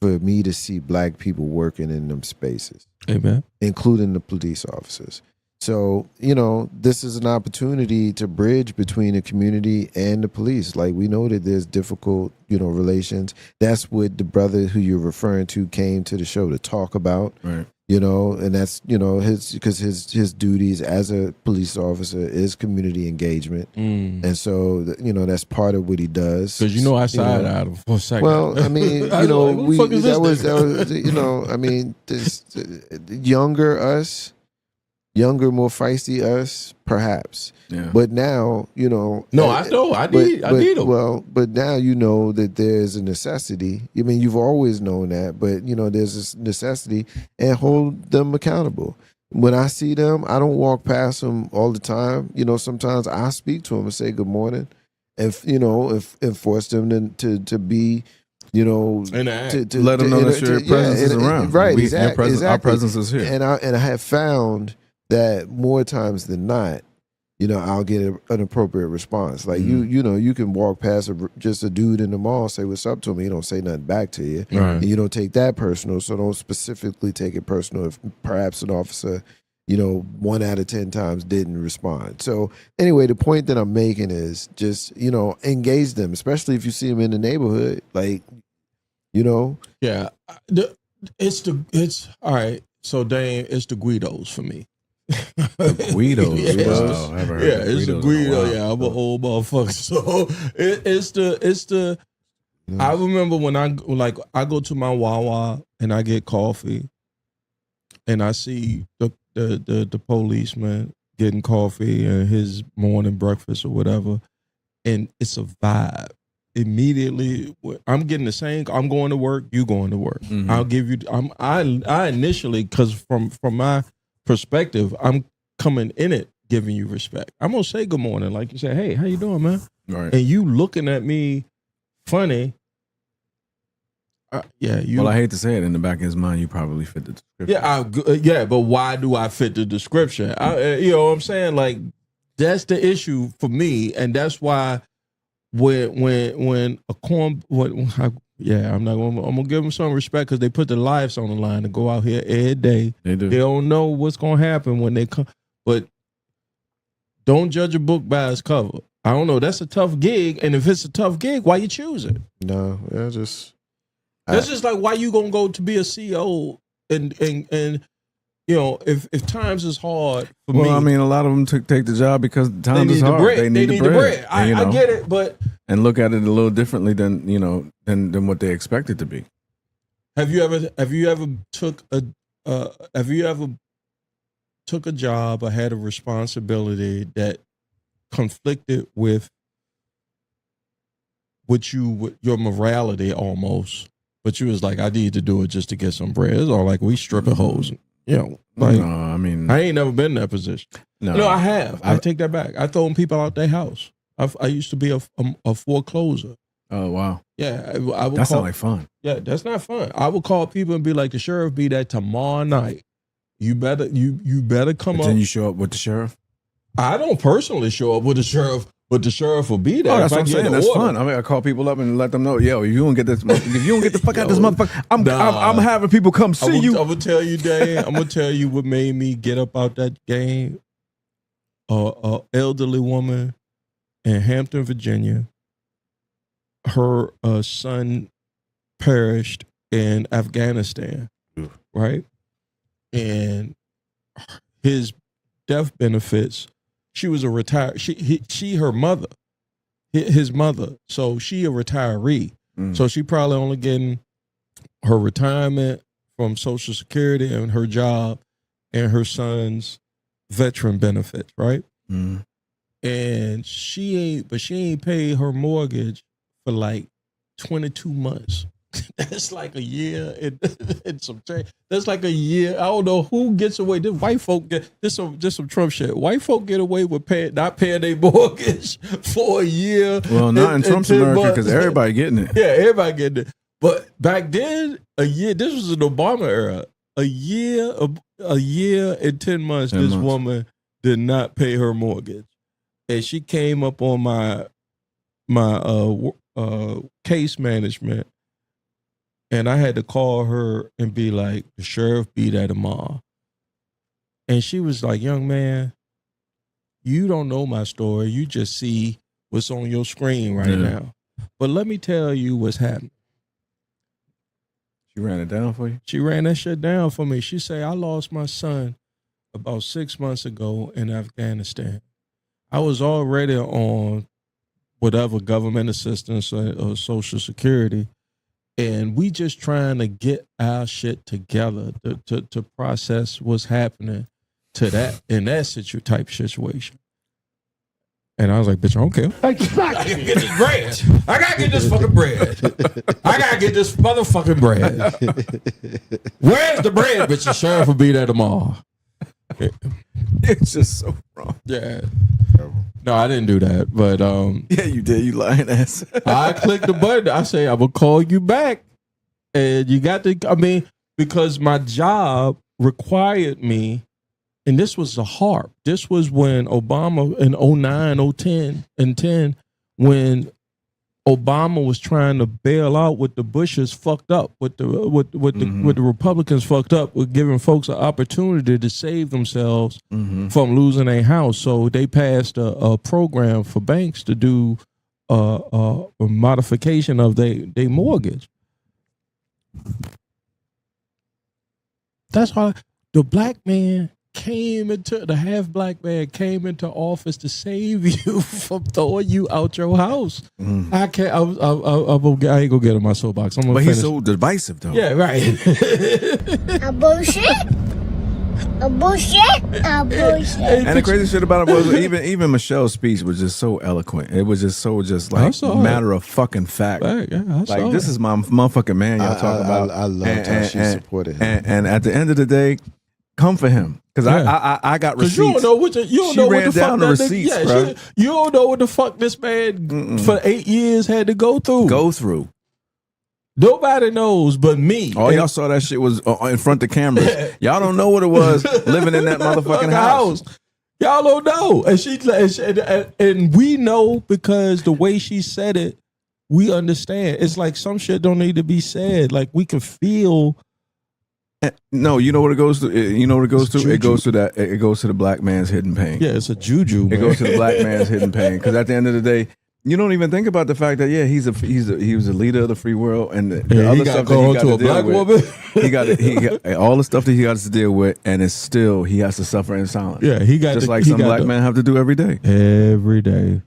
for me to see black people working in them spaces. Amen. Including the police officers. So, this is an opportunity to bridge between the community and the police. Like, we know that there's difficult, relations. That's what the brother who you're referring to came to the show to talk about. Right. And that's his duties as a police officer is community engagement, and so that's part of what he does. Because I side eyed him for a second. Well, I mean, I mean, this younger us, more feisty us, perhaps. Yeah. But now, No, I know. I need him. Well, but now you know that there's a necessity. I mean, you've always known that, but there's this necessity, and hold them accountable. When I see them, I don't walk past them all the time. Sometimes I speak to them and say good morning, and and force them to be. And to let them know that your presence is around. Right, exactly. Our presence is here. And I have found that more times than not, I'll get an appropriate response. Like you can walk past just a dude in the mall, say what's up to him. He don't say nothing back to you, right. And you don't take that personal. So don't specifically take it personal if perhaps an officer, 1 out of 10 times didn't respond. So anyway, the point that I'm making is just engage them, especially if you see them in the neighborhood, like Yeah, it's all right. So Dane, it's the Guidos for me. Guidos. Yeah, Wow, I haven't heard of it's the Guidos in a Guido. while. Yeah, I'm an old motherfucker. So it's the. I remember when I go to my Wawa and I get coffee, and I see the policeman getting coffee and his morning breakfast or whatever, and it's a vibe. Immediately, I'm getting the same. I'm going to work. You going to work. Mm-hmm. I'll give you. I initially, because from my perspective, I'm coming in it giving you respect. I'm gonna say good morning, like you said. Hey, how you doing, man? Right. And you looking at me funny. Well, I hate to say it. In the back of his mind, you probably fit the description. Yeah, but why do I fit the description? You know what I'm saying? Like, that's the issue for me, and that's why when a I'm gonna give them some respect because they put their lives on the line to go out here every day. They do. They don't know what's gonna happen when they come, but don't judge a book by its cover. I don't know. That's a tough gig, and if it's a tough gig, why you choose it? No, that's just like why you gonna go to be a CEO and if times is hard for me. Well, I mean, a lot of them take the job because times is hard. They need the bread. I get it, but and look at it a little differently than than what they expect it to be. Have you ever took a job or had a responsibility that conflicted with your morality almost, but you was like, I need to do it just to get some bread? It's all like we stripping hoes. No, I mean, I ain't never been in that position. No, I have. I take that back. I throwing people out their house. I used to be a forecloser. Oh wow. Yeah, I would. That's not like fun. Yeah, that's not fun. I would call people and be like, the sheriff be there tomorrow night. You better come up. Then you show up with the sheriff. I don't personally show up with the sheriff, but the sheriff will be there. Oh, that's what I'm saying. That's fun. I mean, I call people up and let them know, yo, if you don't get this, if you don't get the fuck out this motherfucker, I'm having people come see you. I'm gonna tell you, Dan. I'm gonna tell you what made me get up out that game. A elderly woman in Hampton, Virginia. Her son perished in Afghanistan, right? And his death benefits. She was a retired. Her mother, his mother. So she a retiree. So she probably only getting her retirement from Social Security and her job, and her son's veteran benefits, right? And she ain't paid her mortgage for like 22 months. That's like a year and some change. That's like a year. I don't know who gets away. This white folk get this some Trump shit. White folk get away with not paying their mortgage for a year. Well, not in Trump's America because everybody getting it. Yeah, everybody getting it. But back then, a year. This was an Obama era. A year and 10 months. Woman did not pay her mortgage, and she came up on my case management. And I had to call her and be like, the sheriff be there tomorrow. And she was like, young man, you don't know my story. You just see what's on your screen right now. But let me tell you what's happening. She ran it down for you? She ran that shit down for me. She said, I lost my son about 6 months ago in Afghanistan. I was already on whatever government assistance or Social Security, and we just trying to get our shit together to process what's happening to that in that type situation. And I was like, bitch, I don't care. I gotta get this bread. I gotta get this fucking bread. I gotta get this motherfucking bread. Where's the bread, bitch? The sheriff will be there tomorrow. It's just so wrong. Yeah. No, I didn't do that. But yeah, you did. You lying ass. I clicked the button. I say, I will call you back. And you got to, I mean, because my job required me. And this was the HARP. This was when Obama in 09, 010, and 10, when Obama was trying to bail out what the Bushes fucked up, what the Republicans fucked up, with giving folks an opportunity to save themselves from losing a house. So they passed a program for banks to do a modification of their mortgage. That's how the black man came into the half black man came into office to save you from throwing you out your house. I can't. I ain't gonna get in my soapbox. But he's so divisive, though. Yeah, right. A bullshit. A bullshit. A bullshit. And the crazy shit about it was even Michelle's speech was just so eloquent. It was just so like matter of fucking fact. Right, yeah, like this is my motherfucking man y'all talking about. I loved how she supported him. And at the end of the day, come for him. Because I got receipts. You don't know what the, you ran down the receipts, bro. You don't know what the fuck this man for 8 years had to go through. Nobody knows but me. All y'all saw that shit was in front of cameras. Y'all don't know what it was living in that motherfucking house. Y'all don't know. And we know because the way she said it, we understand. It's like some shit don't need to be said. Like we can feel. No, you know what it goes to? You know what it goes to? It goes to that. It goes to the black man's hidden pain. Yeah, it's a juju. It goes to the black man's hidden pain. Because at the end of the day, you don't even think about the fact that he was a leader of the free world, and the other stuff that he got to deal with. he got all the stuff that he got to deal with, and it's still he has to suffer in silence. Yeah, he got just like some black men have to do every day. Every day.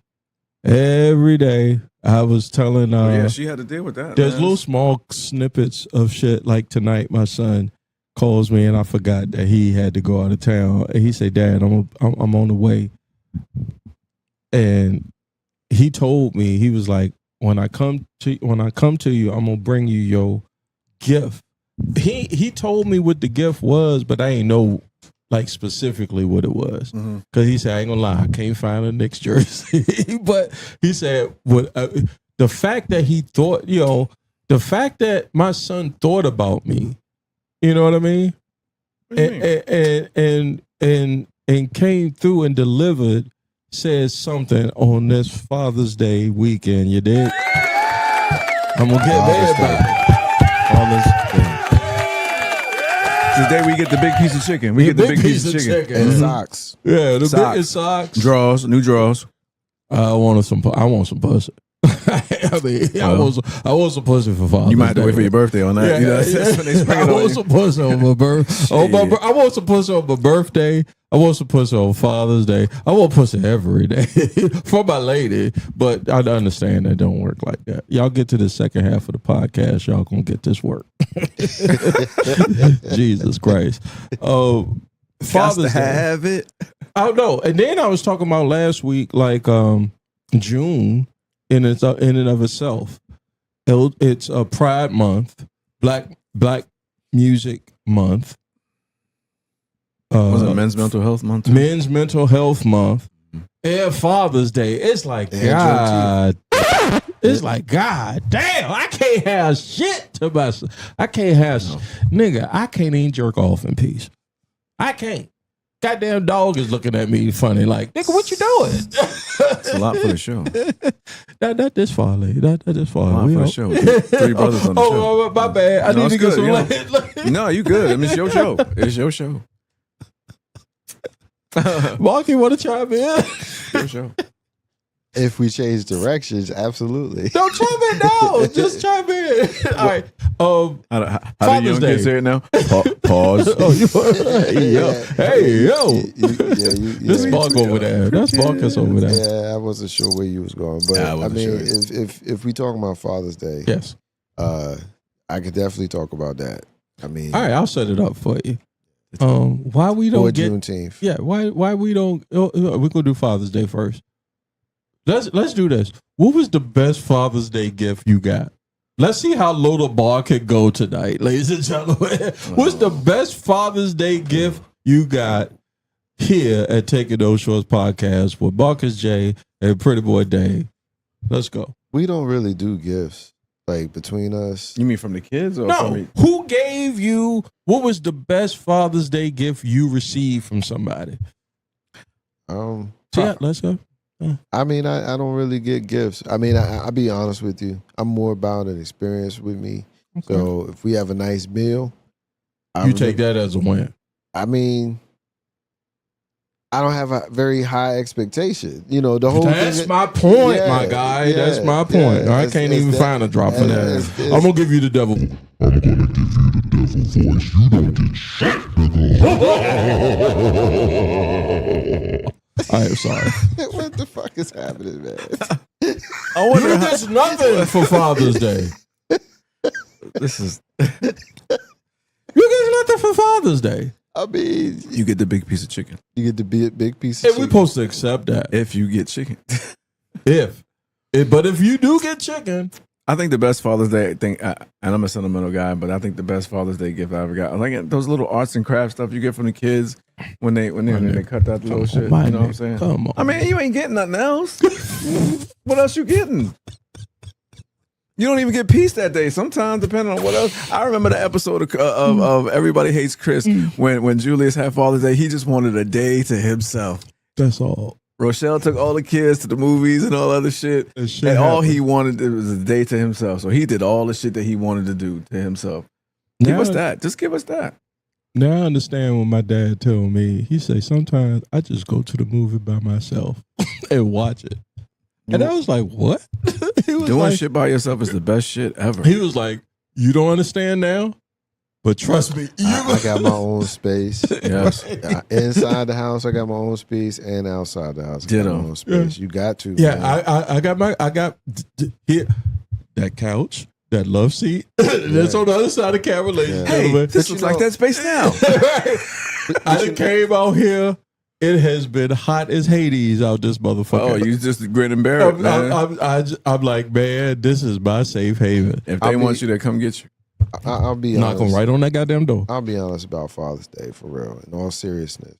I was telling. Yeah, she had to deal with that. There's little small snippets of shit. Like tonight, my son calls me, and I forgot that he had to go out of town. And he said, "Dad, I'm on the way." And he told me, he was like, when I come to you, I'm gonna bring you your gift. He told me what the gift was, but I ain't know like specifically what it was. Because he said, I ain't gonna lie, I can't find a Knicks jersey. But he said, the fact that he thought, the fact that my son thought about me, you know what I mean? And came through and delivered, says something on this Father's Day weekend. You did? I'm gonna get there back. Father's Day. Today we get the big piece of chicken. We get the big piece of chicken. And socks. Yeah, the biggest socks. New drawers. I want some pussy. I want some pussy for Father's Day. You might have to wait for your birthday on that. That's when they spring it on you. I want some pussy on my birthday. I want some pussy on my birthday. I want some pussy on Father's Day. I want pussy every day for my lady. But I understand that don't work like that. Y'all get to the second half of the podcast, y'all gonna get this work. Jesus Christ. Father's Day. Have it. I don't know. And then I was talking about last week, like June in and of itself. It's a Pride Month, Black Music Month. Was it Men's Mental Health Month? Men's Mental Health Month. And Father's Day. It's like God. It's like God damn. I can't have shit to myself. I can't have nigga. I can't even jerk off in peace. I can't. Goddamn dog is looking at me funny, like nigga, what you doing? It's a lot for the show. Not this far, lady. Not this far. A lot for the show. Three brothers on the show. Oh, my bad. I need to get some. No, you good. I mean, it's your show. It's your show. Mark, you want to chime in? Your show. If we change directions, absolutely. Don't chime in now. Just chime in. All right. How do Father's young Day. kids say it now? Pause. Oh, hey yo, hey yo. This yeah. Mark over there. That's Marcus over there. Yeah, I wasn't sure where you was going, but Yeah, I I wasn't mean, sure. if we talking about Father's Day, Yes. I could definitely talk about that. I mean, All right, I'll set it up for you. Why we don't or get Juneteenth. Yeah, why we don't? We're gonna do Father's Day first. Let's do this. What was the best Father's Day gift you got? Let's see how low the bar could go tonight, ladies and gentlemen. What's the best Father's Day gift you got here at Taking Those Shorts podcast with Marcus J and Pretty Boy Dave? Let's go. We don't really do gifts like between us. You mean from the kids or No, from me? who gave you? What was the best Father's Day gift you received from somebody? Yeah, let's go. I mean, I don't really get gifts. I mean, I'll be honest with you. I'm more about an experience with me. Okay. So if we have a nice meal, You take that as a win. I mean, I don't have a very high expectation. You know, the whole That's thing. my point, Yeah, my guy. yeah, That's my point. yeah. I can't even find a drop for that. I'm gonna give you the devil. I'm gonna give you the devil voice. You don't get shit, nigga. I'm sorry. What the fuck is happening, man? I wonder You how, did nothing for Father's Day. this is. You did nothing for Father's Day. I mean, You get the big piece of chicken you get the big piece of And we chicken. supposed to accept that. if you get chicken. But if you do get chicken, I think the best Father's Day thing, and I'm a sentimental guy, but I think the best Father's Day gift I ever got, I think those little arts and crafts stuff you get from the kids when they cut that little shit. You know what I'm saying? Come on. I mean, you ain't getting nothing else. What else you getting? You don't even get peace that day. Sometimes, depending on what else. I remember the episode of Everybody Hates Chris when Julius had Father's Day. He just wanted a day to himself. That's all. Rochelle took all the kids to the movies and all other shit. And all he wanted was a day to himself. So he did all the shit that he wanted to do to himself. Give us that. Just give us that. Now I understand when my dad told me. He said, sometimes I just go to the movie by myself and watch it. And I was like, what? He was Doing like, shit by yourself is the best shit ever. He was like, you don't understand now? But trust me, I got my own space. Yes. Inside the house, I got my own space, and outside the house, I got my own space. You got to. Yeah, man. I got here that couch, that love seat. That's on the other side of the camera, ladies and Hey, gentlemen. this looks like that space now. I done came out here. It has been hot as Hades out this motherfucker. Oh, you just grin and bear it, man. I'm like, man, this is my safe haven. If they want you to come get you. I'll be Knock honest. on right on that goddamn door. I'll be honest about Father's Day for real. In all seriousness,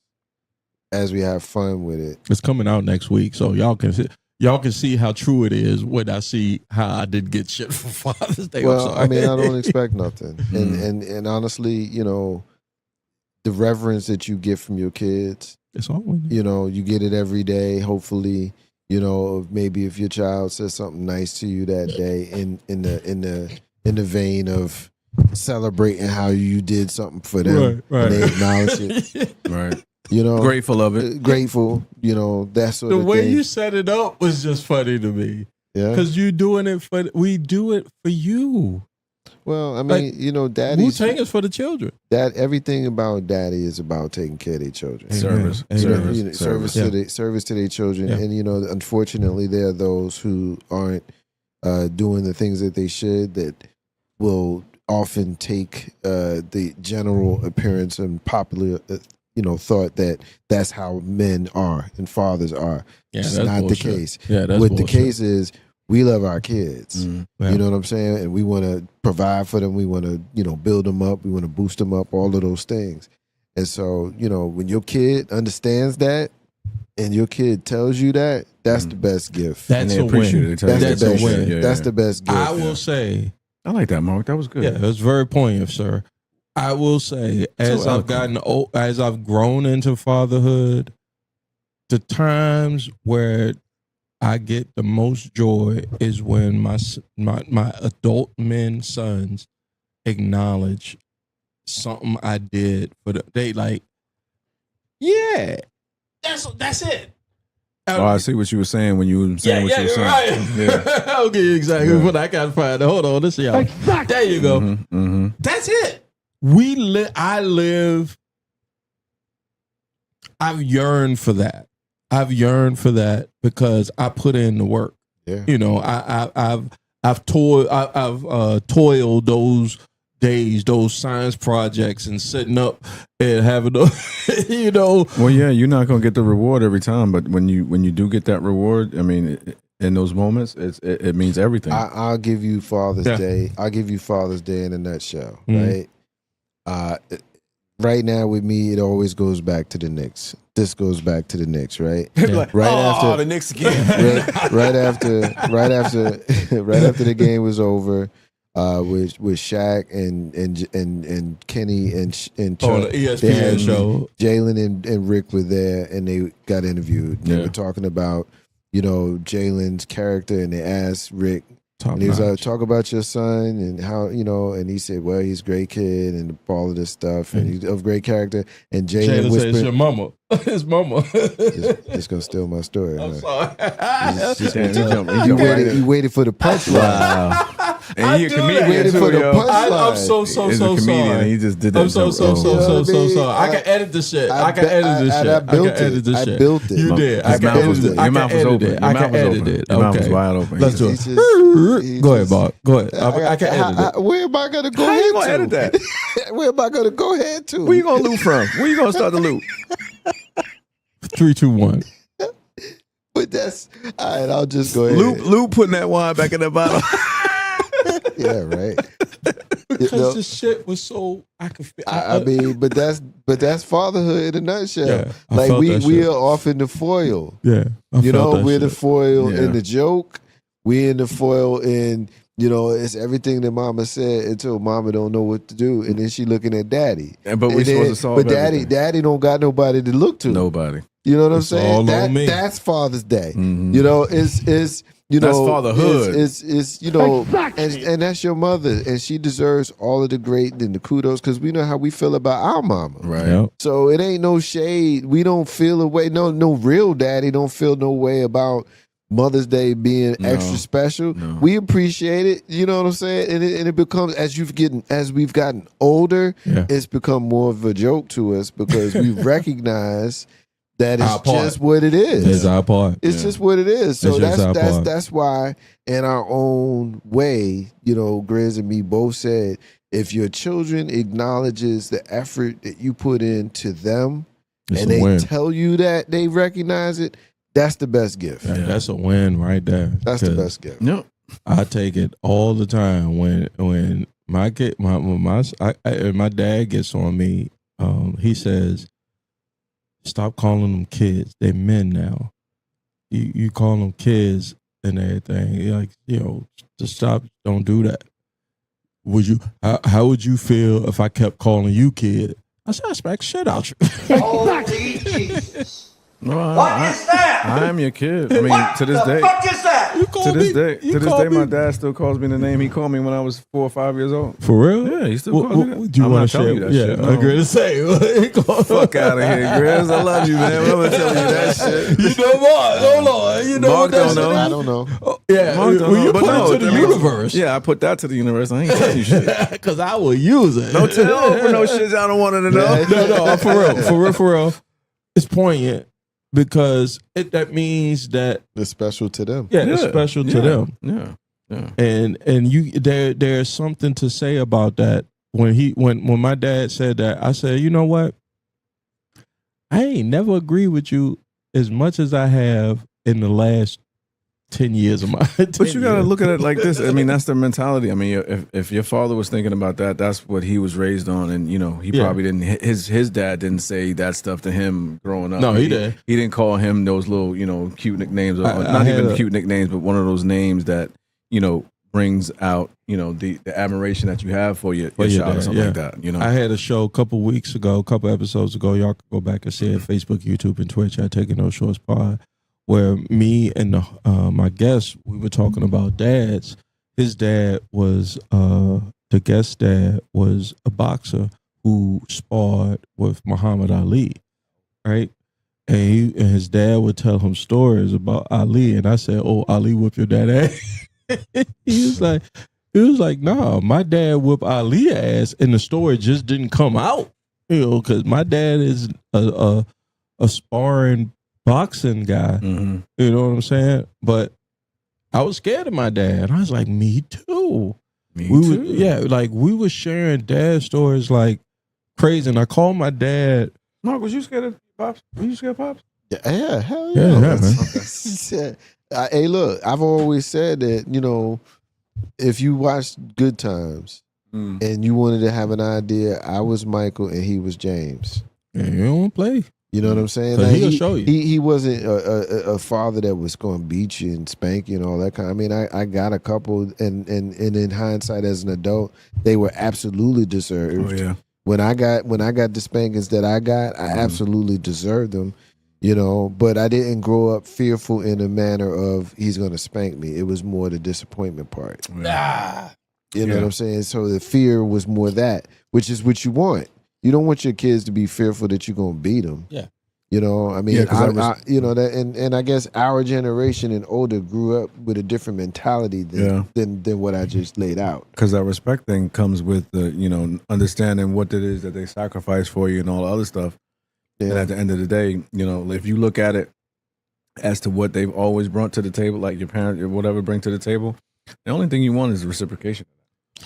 as we have fun with it, It's coming out next week, so y'all can see how true it is when I see how I didn't get shit for Father's Day. well, I'm sorry. I mean, I don't expect nothing, and honestly, you know, the reverence that you get from your kids, it's always you know, you get it every day. Hopefully, you know, maybe if your child says something nice to you that day, in the vein of celebrating how you did something for them, Right. and they acknowledge it, Right. you know, Grateful of it. grateful, you know, that sort the of way thing. you set it up was just funny to me Yeah. because you doing it we do it for you. Well, I mean, Like, you know, daddy's Wu-Tang is for the children. that everything about daddy is about taking care of their children. Service. Amen. Service. You know, Service. service to their children, Yeah. and you know, unfortunately, there are those who aren't doing the things that they should. That will often take the general appearance and popular, thought that that's how men are and fathers are. Yeah, It's that's not bullshit. the case. Yeah, that's What bullshit. the case is, we love our kids. Yeah. You know what I'm saying? And we want to provide for them. We want to, build them up. We want to boost them up, all of those things. And so, when your kid understands that and your kid tells you that, that's the best gift. That's And they a appreciate win. it. They tell you That's they the best appreciate win. it. Yeah, That's yeah. the best gift. I will say, I like that, Mark. That was good. yeah, that's very poignant, sir. I will say, as I've gotten old, as I've grown into fatherhood, the times where I get the most joy is when my adult men sons acknowledge something I did for them. They like, yeah, that's it. Oh, I see what you were saying when you were saying what you were saying. Right. Yeah. Okay, exactly. But I gotta find it. Hold on, let's see how. There you go. Mm-hmm. That's it. I've yearned for that. I've yearned for that because I put in the work. Yeah. You know, I've toiled those days, those science projects, and sitting up and having you know. Well, yeah, you're not gonna get the reward every time, but when you do get that reward, I mean, in those moments, it means everything. I'll give you Father's Day. I'll give you Father's Day in a nutshell, right? Right now with me, it always goes back to the Knicks. This goes back to the Knicks, right? Like, right after the Knicks again. right after the game was over, with Shaq and Kenny and Chuck, the ESPN show. Jalen and Rick were there, and they got interviewed. They were talking about, you know, Jalen's character, and they asked Rick. And he was like, talk about your son and how, you know, and he said, well, he's a great kid and all of this stuff, and he's of great character. And Jalen whispered, said, it's your mama. His mama. just gonna steal my story. I'm Huh? sorry. You waited for the punchline. Wow. And he's a comedian Waited too, for the yo. punchline. I'm so He's a comedian. sorry. He just did that. I'm so sorry. I can edit this shit. I can edit this shit. I built it. You did. His mouth was open. Your mouth was open. Your mouth was wide open. Let's do it. Go ahead, Bob. Go ahead. I can edit it. Where am I gonna go How ahead you gonna to? edit that? Where am I gonna go ahead to? Where you gonna loop from? Where you gonna start the loop? 3, 2, 1. But that's all right. I'll just go ahead. Loop putting that wine back in the bottle. Yeah, right. Because the shit was so I could feel. I mean, but that's fatherhood in a nutshell. Yeah, I like felt we that shit. are often the foil. Yeah, You know, we're the foil Yeah. in the joke. We're in the foil in, you know, it's everything that mama said until mama don't know what to do. And then she looking at daddy. But we supposed to solve But everything. daddy don't got nobody to look to. Nobody. You know what I'm It's saying? all on me. That's Father's Day. Mhm. You know, it's you know, That's fatherhood. It's you know, Exactly. and that's your mother, and she deserves all of the great and the kudos because we know how we feel about our mama. Right. Yep. So it ain't no shade. We don't feel a way. No real daddy don't feel no way about Mother's Day being No. extra special. No. We appreciate it. You know what I'm saying? And it becomes as we've gotten older, Yeah. it's become more of a joke to us because we recognize that Our it's part. just what it is. It's our part. It's just what it is. So It's just our part. that's why, in our own way, you know, Grizz and me both said, if your children acknowledges the effort that you put into them, It's and a they win. tell you that they recognize it, that's the best gift. Yeah, that's a win right there. That's the 'Cause best gift. Yep. I take it all the time when my kid, my dad gets on me. He says, "Stop calling them kids. They're men now. You call them kids and everything. You're like, you know, just stop. Don't do that. Would you? How would you feel if I kept calling you kid?" I said, "I smack shit out you." Holy Jesus. No, What is that? I am your kid. I mean, to this day. What is that? You call To this me- day, you to this call day, me- my dad still calls me the name he called me when I was 4 or 5 years old. For real? Yeah, he still calls me that. Do you I'm want not to telling share? you that Yeah, shit, I no. agree to say. Fuck out of here, Grizz. I love you, man. I'm gonna tell you that shit. You know what? Hold on. You know Mark what that don't shit know. I is? don't know. Oh, yeah, Mark don't well, you know, but put no, it to the I mean, universe. Yeah, I put that to the universe. I ain't telling you shit. Because I will use it. Don't tell for no shit I don't want her to know. No, for real. It's poignant because that means that It's special to them. it's special to them, Yeah. and you there's something to say about that. When my dad said that, I said, you know what? I ain't never agreed with you as much as I have in the last 10 years of my. But you gotta look at it like this. I mean, that's the mentality. I mean, if your father was thinking about that, that's what he was raised on, and you know, he probably didn't. His dad didn't say that stuff to him growing up. No, he did. He didn't call him those little, you know, cute nicknames, or I not had even a- cute nicknames, but one of those names that you know brings out, you know, the admiration that you have for your child dad, or something like that. You know, I had a show a couple episodes ago. Y'all can go back and see it. Facebook, YouTube, and Twitch. I Taking No Shorts Pod, where me and my guest, we were talking about dads. His dad was the guest dad was a boxer who sparred with Muhammad Ali, right? and his dad would tell him stories about Ali, and I said, "Oh, Ali whipped your dad ass." he was like, "Nah, my dad whipped Ali ass, and the story just didn't come out, because my dad is a sparring boxing guy, Mm-hmm. you know what I'm saying? But I was scared of my dad. I was like, me too. Me too. We were sharing dad stories like crazy, and I called my dad. Mark, was you scared of Pops? Were you scared of Pops? Yeah, hell Yeah, yeah. man. Hey, look, I've always said that, if you watched Good Times and you wanted to have an idea, I was Michael and he was James. Yeah, you don't play. You know what I'm saying? So he'll show you. He wasn't a father that was going to beat you and spank you and all that kind. I mean, I got a couple, and in hindsight, as an adult, they were absolutely deserved. Oh yeah. When I got the spankings that I got, I absolutely deserved them. But I didn't grow up fearful in a manner of he's going to spank me. It was more the disappointment part. You know what I'm saying? So the fear was more that, which is what you want. You don't want your kids to be fearful that you're going to beat them. Yeah. I mean, and I guess our generation and older grew up with a different mentality than what I just laid out. Because that respect thing comes with the, understanding what it is that they sacrifice for you and all the other stuff. Yeah. And at the end of the day, if you look at it as to what they've always brought to the table, like your parent or whatever bring to the table, the only thing you want is reciprocation.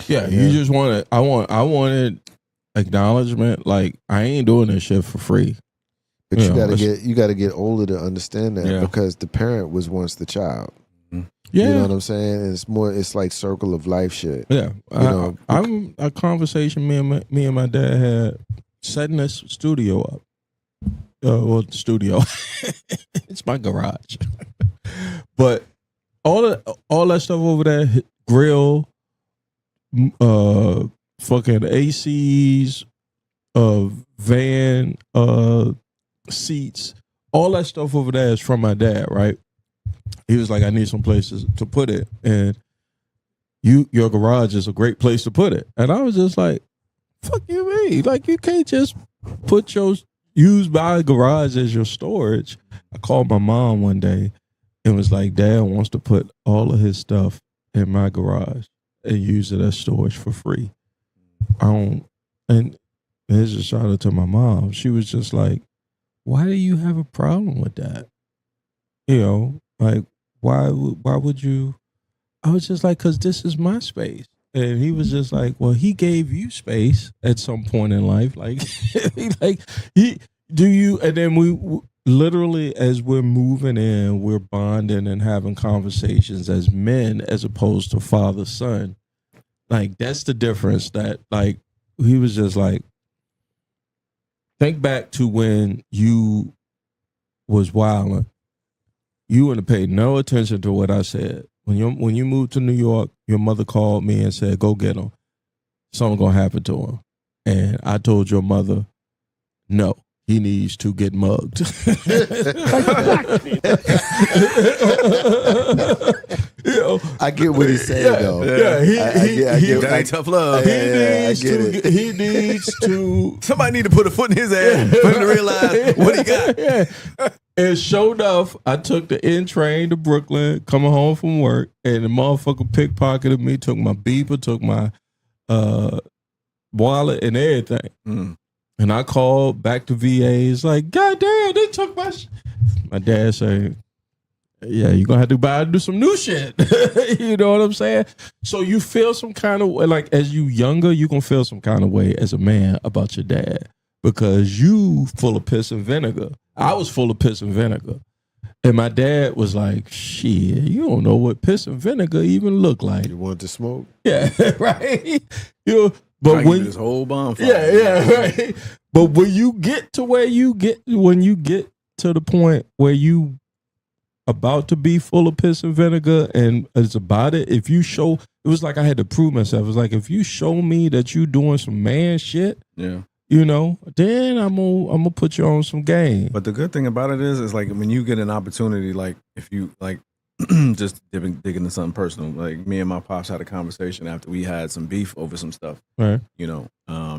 Yeah, you just wanted. I wanted acknowledgement. Like, I ain't doing this shit for free. But you gotta get older to understand that, because the parent was once the child. Yeah, you know what I'm saying? And it's like circle of life shit. Yeah, I'm a conversation me and my dad had setting this studio up. Studio. It's my garage. But all that stuff over there, grill, fucking ACs, van, seats, all that stuff over there is from my dad, right? He was like, I need some places to put it, and your garage is a great place to put it. And I was just like, fuck you mean? Like, you can't just use my garage as your storage. I called my mom one day and was like, Dad wants to put all of his stuff in my garage and use it as storage for free. And here's a shout out to my mom. She was just like, why do you have a problem with that? Like, why would you? I was just like, because this is my space. And he was just like, well, he gave you space at some point in life. Like, and then we literally, as we're moving in, we're bonding and having conversations as men as opposed to father, son. Like, that's the difference. That, like, he was just like, think back to when you was wilding. You wouldn't have paid no attention to what I said. When you moved to New York, your mother called me and said, go get him. Something gonna happen to him. And I told your mother, no, he needs to get mugged. I get what he's saying, though. Yeah, That ain't tough love. He needs to. Somebody need to put a foot in his ass for him to realize what he got. Yeah. And sure enough, I took the N train to Brooklyn, coming home from work, and the motherfucker pickpocketed me, took my beeper, took my wallet and everything. And I called back to VA. It's like, God damn, they took my shit. My dad said, yeah, you're going to have to do some new shit. You know what I'm saying? So you feel some kind of way, like, as you younger, you going to feel some kind of way as a man about your dad, because you full of piss and vinegar. I was full of piss and vinegar. And my dad was like, shit, you don't know what piss and vinegar even look like. You want to smoke? Yeah, right? But when this whole bonfire. Yeah, right. But when you get to where when you get to the point where you about to be full of piss and vinegar and it's about it, it was like I had to prove myself. It was like, if you show me that you doing some man shit, then I'm gonna put you on some game. But the good thing about it is like when you get an opportunity, like if you like just digging into something personal. Like me and my pops had a conversation after we had some beef over some stuff. Right. You know,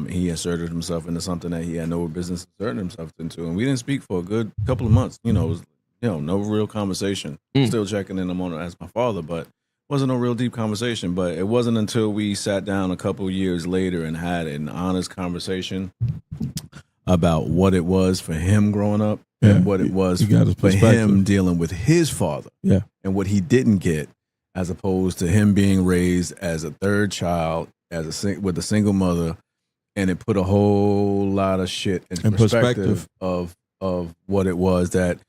he inserted himself into something that he had no business inserting himself into, and we didn't speak for a good couple of months. You know, it was, no real conversation. Still checking in on him as my father, but wasn't no real deep conversation. But it wasn't until we sat down a couple of years later and had an honest conversation about what it was for him growing up and what it was for him dealing with his father. Yeah. And what he didn't get, as opposed to him being raised as a third child, with a single mother, and it put a whole lot of shit in perspective of what it was that,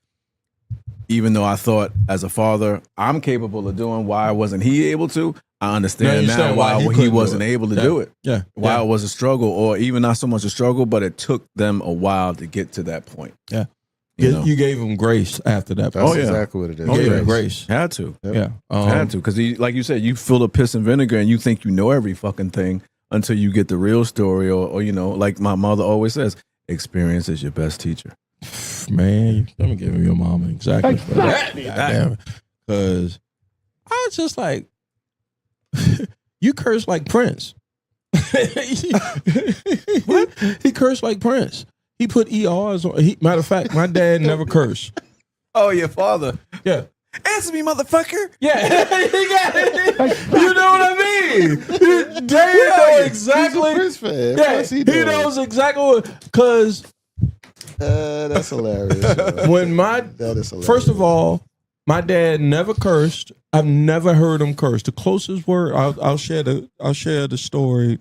even though I thought as a father I'm capable of doing, why wasn't he able to? I understand now why he wasn't able to do it. Yeah. Why it was a struggle, or even not so much a struggle, but it took them a while to get to that point. Yeah. You gave him grace after that. That's exactly what it is. You gave him grace. Had to. Yeah. Had to. Because like you said, you fill up piss and vinegar and you think you know every fucking thing until you get the real story, or like my mother always says, experience is your best teacher. Man, let me give your mama exactly for that. Goddamn. Because I was just like, you curse like Prince. What? He cursed like Prince. He put ERs on. Matter of fact, my dad never cursed. Oh, your father? Yeah. Answer me, motherfucker. Yeah. He got it. You know what I mean? Dad knows exactly. He's a Prince fan. Yeah, he knows exactly what. Because that's hilarious. when that is hilarious. First of all, my dad never cursed. I've never heard him curse. The closest word I'll share the story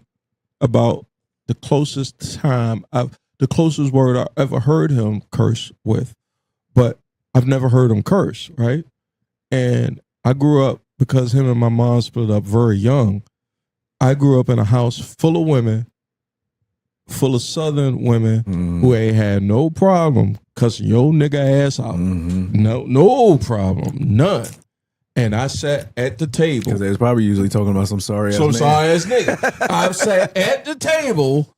about the closest time the closest word I ever heard him curse with, but I've never heard him curse, right? And I grew up, because him and my mom split up very young. I grew up in a house full of women, full of Southern women who ain't had no problem cussing your nigga ass out. No problem, none. And I sat at the table. Because they was probably usually talking about some sorry ass nigga. I sat at the table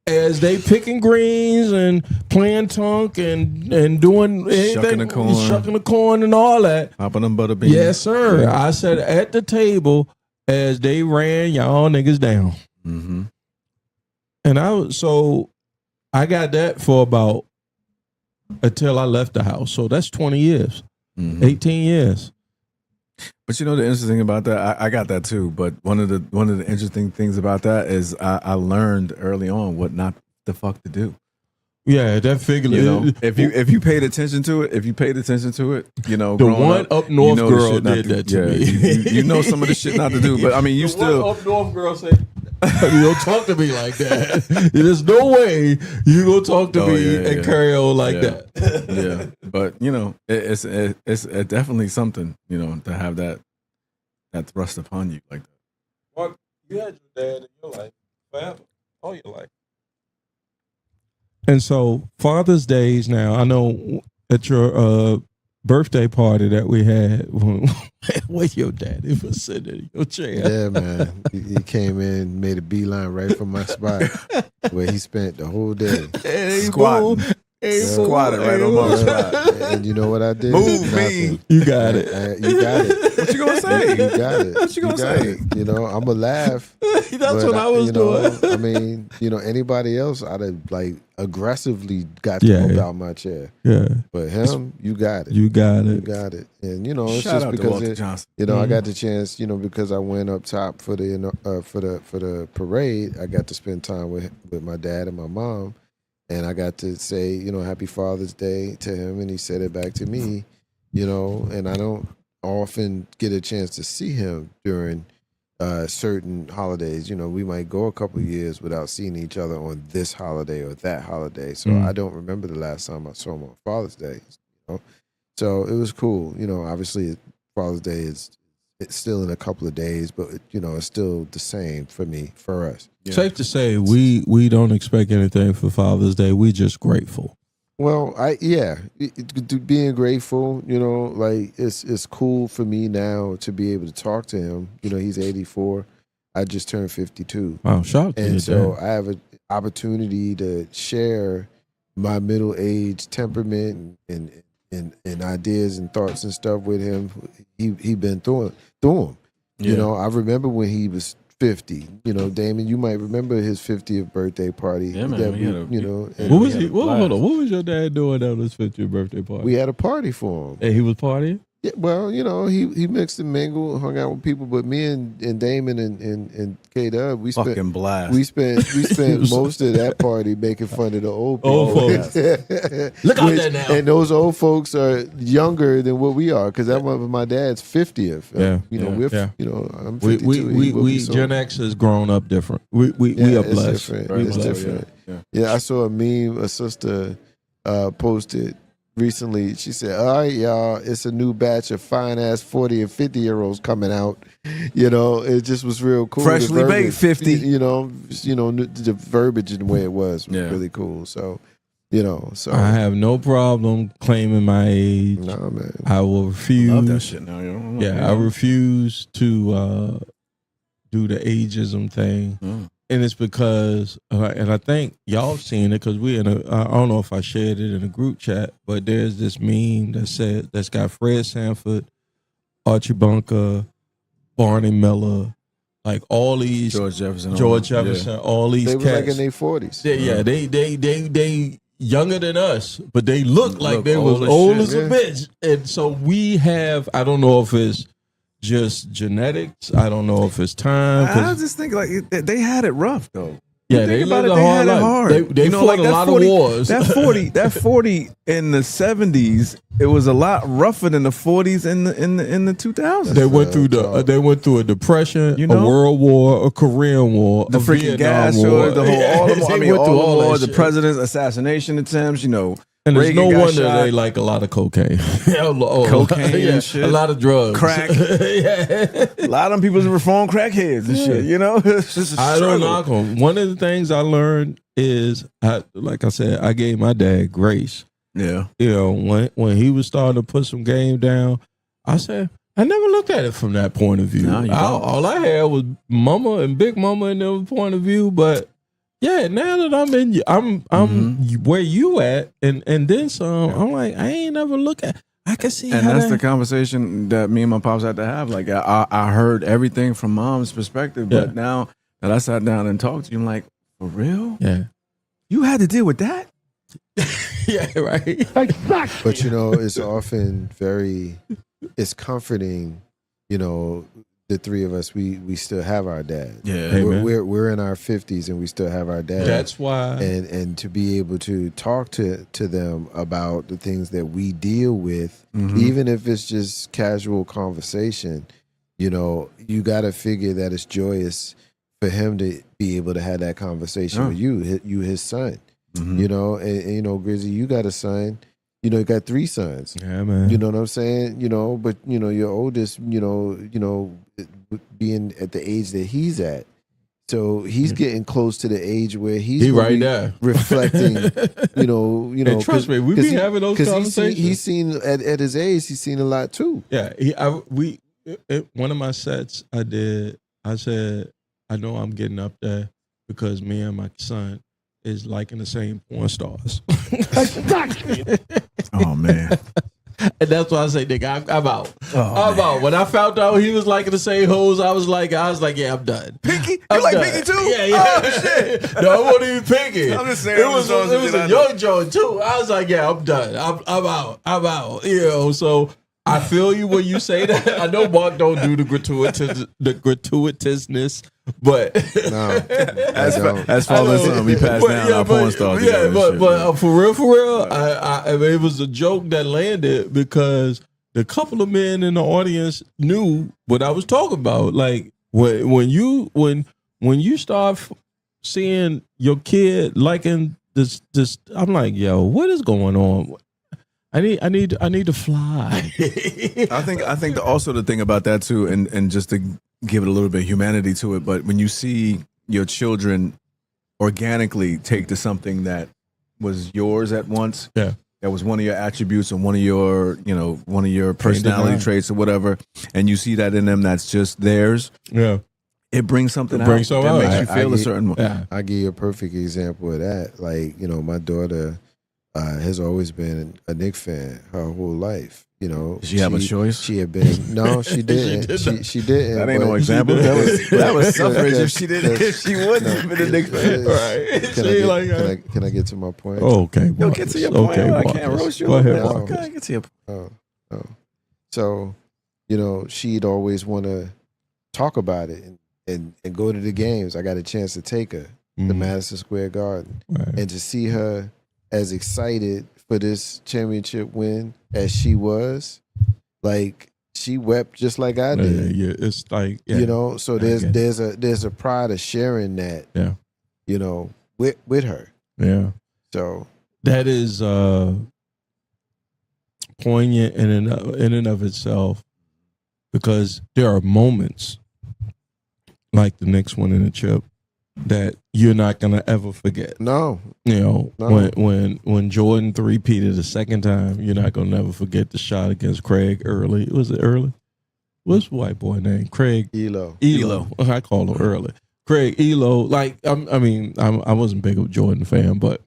as they picking greens and playing tunk and doing anything, shucking the corn and all that. Popping them butter beans. Yes, sir. Yeah. I sat at the table as they ran y'all niggas down. And I got that for about until I left the house. So that's 20 years, 18 years. But you know the interesting thing about that, I got that too. But one of the interesting things about that is I learned early on what not the fuck to do. Yeah, that figure. If you paid attention to it, the one up north girl did that to me. You know some of the shit not to do. But I mean, you still one up north girl said, "You don't talk to me like that. There's no way you gonna talk to me and carry on like that." Yeah, but it's definitely something to have that thrust upon you like that. Well, you had your dad in your life forever, all your life. And so Father's Days now, I know at your birthday party that we had, where your daddy was sitting in your chair. Yeah, man. He came in, made a beeline right from my spot where he spent the whole day. Squatting. Squatted right on my spot. And you know what I did? Move me. You got it. You got it. What you gonna say? You got it. What you gonna say? I'm going to laugh. That's what I was doing. I mean, anybody else, I'd have aggressively got to move out my chair. Yeah. But him, you got it. You got it. You got it. And, it's Shout just out to because, Walter Johnson. I got the chance, because I went up top for the, for the parade, I got to spend time with my dad and my mom. And I got to say, Happy Father's Day to him, and he said it back to me, and I don't often get a chance to see him during certain holidays. We might go a couple of years without seeing each other on this holiday or that holiday. So I don't remember the last time I saw him on Father's Day. So it was cool. Obviously Father's Day it's still in a couple of days, but it's still the same for us. Yeah. Safe to say, we don't expect anything for Father's Day. We just grateful. Well, being grateful, it's cool for me now to be able to talk to him. He's 84. I just turned 52. Wow, shout to you. And so I have an opportunity to share my middle-aged temperament and and ideas and thoughts and stuff with him. He been through them. You know, I remember when he was 50. You know, Damon, you might remember his 50th birthday party. Yeah, man, that we had a- you know, and What was he? Hold on. What was your dad doing at his 50th birthday party? we had a party for him. And he was partying. Yeah, well, you know, he mixed and mingled, hung out with people, but me and Damon and K-Dub, we Fucking spent blast. we spent most of that party making fun of the old people. Old folks. Look out there now. And those old folks are younger than what we are, because that was my dad's 50th. Yeah, you know, I'm We 52. we Gen X has grown up different. We are it's blessed. different. We It's blessed. different. Yeah. Yeah, I saw a meme a sister posted recently. She said, "All right, y'all, it's a new batch of fine ass 40 and 50-year-olds coming out." You know, it just was real cool. The Freshly baked verbiage, 50. You know, the verbiage and the way it was really cool. So, you know, I have no problem claiming my age. nah, man. I will refuse. Love that shit now, yo. Yeah, I refuse to do the ageism thing. And it's because, and I think y'all seen it because we I don't know if I shared it in a group chat, but there's this meme that's got Fred Sanford, Archie Bunker, Barney Miller, like all these George Jefferson, all these They cats. were like in their 40s. They younger than us, but they look like they was old as old shit. as a bitch. And so we have, I don't know if it's just genetics. I don't know if it's time. I just think like they had it rough though. Yeah, You they think about lived it, a they hard had it life. hard. They You know, fought like a that lot 40 of wars. That 40 in the 70s, it was a lot rougher than the 40s in the 2000s. They went through a depression, You know? a world war, a Korean war, The a freaking Vietnam gas war. shortage, the whole, all the, They I mean, went all through the all that wars, the shit. president's assassination attempts, you know. And there's Reagan no got wonder shot. they like a lot of cocaine. Cocaine and shit. A lot of drugs. Crack. Yeah. A lot of them people's reform crackheads and shit, you know? It's just a I don't struggle. knock them. One of the things I learned is, like I said, I gave my dad grace. Yeah. You know, when he was starting to put some game down, I said, I never looked at it from that point of view. No, you don't. All I had was Mama and Big Mama in their point of view, but yeah, now that I'm where you at, and then some, I'm like, I ain't never look at. I can see, And how that's that, the conversation that me and my pops had to have. Like I heard everything from mom's perspective, but now that I sat down and talked to you, I'm like, for real? Yeah, You had to deal with that? yeah, right. But you know, it's often it's comforting. You know, the three of us, we still have our dad. Yeah. Hey, man. We're in our 50s and we still have our dad. That's why. And to be able to talk to them about the things that we deal with, even if it's just casual conversation, you know, you got to figure that it's joyous for him to be able to have that conversation with you, his son. You know, and you know, Grizzy, you got a son. You know, you got 3 sons. Yeah, man. You know what I'm saying? You know, but you know, your oldest, you know, being at the age that he's at, so he's getting close to the age where he's He gonna right be there. reflecting. You know. And trust me, we be having those conversations. He's seen at his age, he's seen a lot too. Yeah, one of my sets I did. I said, I know I'm getting up there because me and my son is liking the same porn stars. Oh man. And that's why I say, nigga, I'm out. Oh, I'm out. When I found out he was liking the same hoes, I was like, yeah, I'm done. Pinky? You I'm like done. Pinky too? Yeah. Oh shit. No, it wasn't even Pinky. I'm just saying, It I'm was just throwing some shit a out young joint too. I was like, yeah, I'm done. I'm out. I'm out. You know, so I feel you when you say that. I know Mark don't do the gratuitousness, but No, As father and son, we passed down our porn stars. Yeah, together and but shit, for real, I mean, it was a joke that landed because the couple of men in the audience knew what I was talking about. Like when you start seeing your kid liking this, I'm like, yo, what is going on? I need to fly. I think also the thing about that too, and just to give it a little bit of humanity to it, but when you see your children organically take to something that was yours at once, Yeah. that was one of your attributes and one of your personality traits or whatever, and you see that in them that's just theirs, Yeah. it brings something It brings out something that out. makes you feel a certain way. Yeah. I give you a perfect example of that. Like, you know, my daughter, has always been a Knicks fan her whole life. You know, Did she have a choice? She had been no, she didn't. She didn't. That ain't no but- example. That was suffrage if she didn't. That's- If she wouldn't been a Knicks fan. Right. Can I get to my point? Okay. Yo, get to your point. Okay, I can't Marcus. roast you. Go ahead, No. Marcus. Okay, get to your point. So, you know, she'd always want to talk about it and go to the games. I got a chance to take her to Madison Square Garden, Right. and to see her as excited for this championship win as she was, like she wept just like I did. Yeah, it's like You know, so I get it. there's a pride of sharing that. Yeah. You know, with her. Yeah. So That is poignant in and of itself, because there are moments like the next one in the chip that you're not gonna ever forget. no, You know, No. when Jordan three-peated the second time, you're not gonna never forget the shot against Craig Early. Was it Early? What's the white boy name? Craig Elo. Elo. I call him Early. Craig Elo. Like I wasn't big of a Jordan fan, but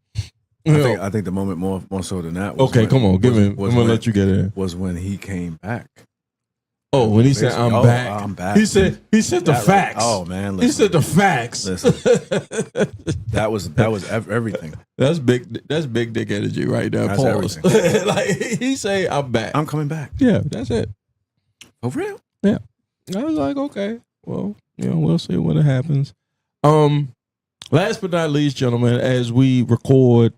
you know, I think the moment more so than that. Was okay, when- come on, give was- me. I'm was gonna when- let you get in. Was when he came back. Oh, when he said Basically, I'm back. I'm back. He said the That- facts. Oh man, He listen, said the facts. Listen. that was everything. That's big dick energy right there. That's Pause. Like he say I'm back. I'm coming back. Yeah, that's it. For real? Yeah. I was like, okay, well, you know, we'll see when it happens. Last but not least, gentlemen, as we record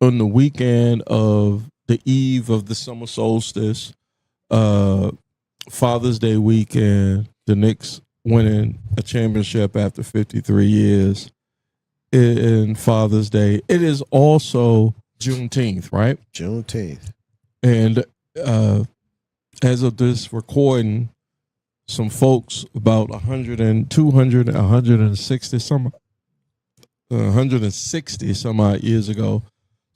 on the weekend of the eve of the summer solstice, Father's Day weekend, the Knicks winning a championship after 53 years in Father's Day. It is also Juneteenth, right? Juneteenth. And as of this recording, some folks about 160 some odd years ago,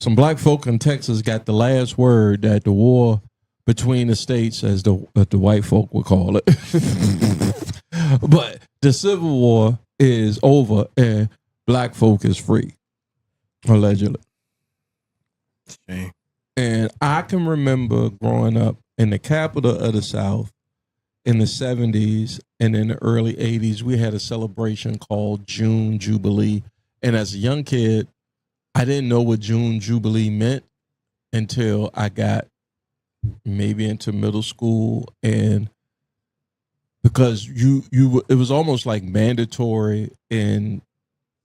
some black folk in Texas got the last word that the war between the states, as the white folk would call it. But the Civil War is over and black folk is free, allegedly. Shame. And I can remember growing up in the capital of the South in the 70s and in the early 80s, we had a celebration called June Jubilee. And as a young kid, I didn't know what June Jubilee meant until I got maybe into middle school. And because it was almost like mandatory in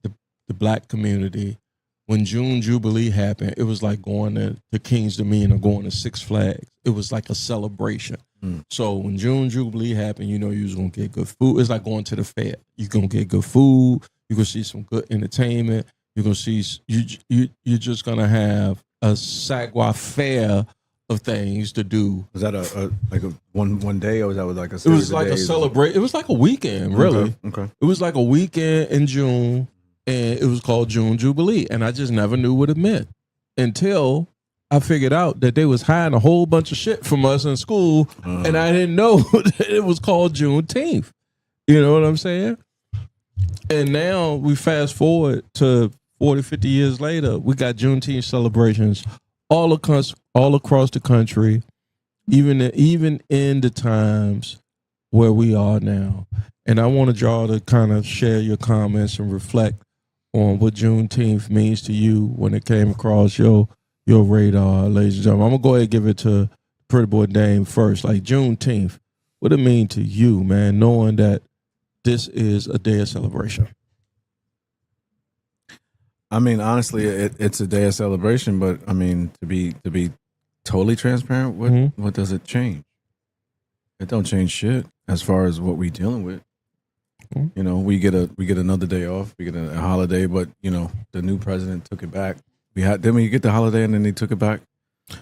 the black community. When June Jubilee happened, it was like going to King's Dominion or going to Six Flags. It was like a celebration. So when June Jubilee happened, you know you was going to get good food. It's like going to the fair. You're going to get good food. You're going to see some good entertainment. You're going to see, you're just going to have a Sagwa fair of things to do. Was that a one day, or was that like a? It was like a celebration. It was like a weekend, really. Okay. It was like a weekend in June, and it was called June Jubilee. And I just never knew what it meant until I figured out that they was hiding a whole bunch of shit from us in school, and I didn't know that it was called Juneteenth. You know what I'm saying? And now we fast forward to 40, 50 years later, we got Juneteenth celebrations all across the country, even in the times where we are now. And I wanted y'all to kind of share your comments and reflect on what Juneteenth means to you when it came across your radar, ladies and gentlemen. I'm gonna go ahead and give it to Pretty Boy Dame first. Like Juneteenth, what it mean to you, man, knowing that this is a day of celebration? I mean, honestly, it's a day of celebration, but I mean, to be totally transparent, what does it change? It don't change shit as far as what we dealing with. You know, we get another day off, we get a holiday, but you know, the new president took it back. Then we get the holiday and then they took it back,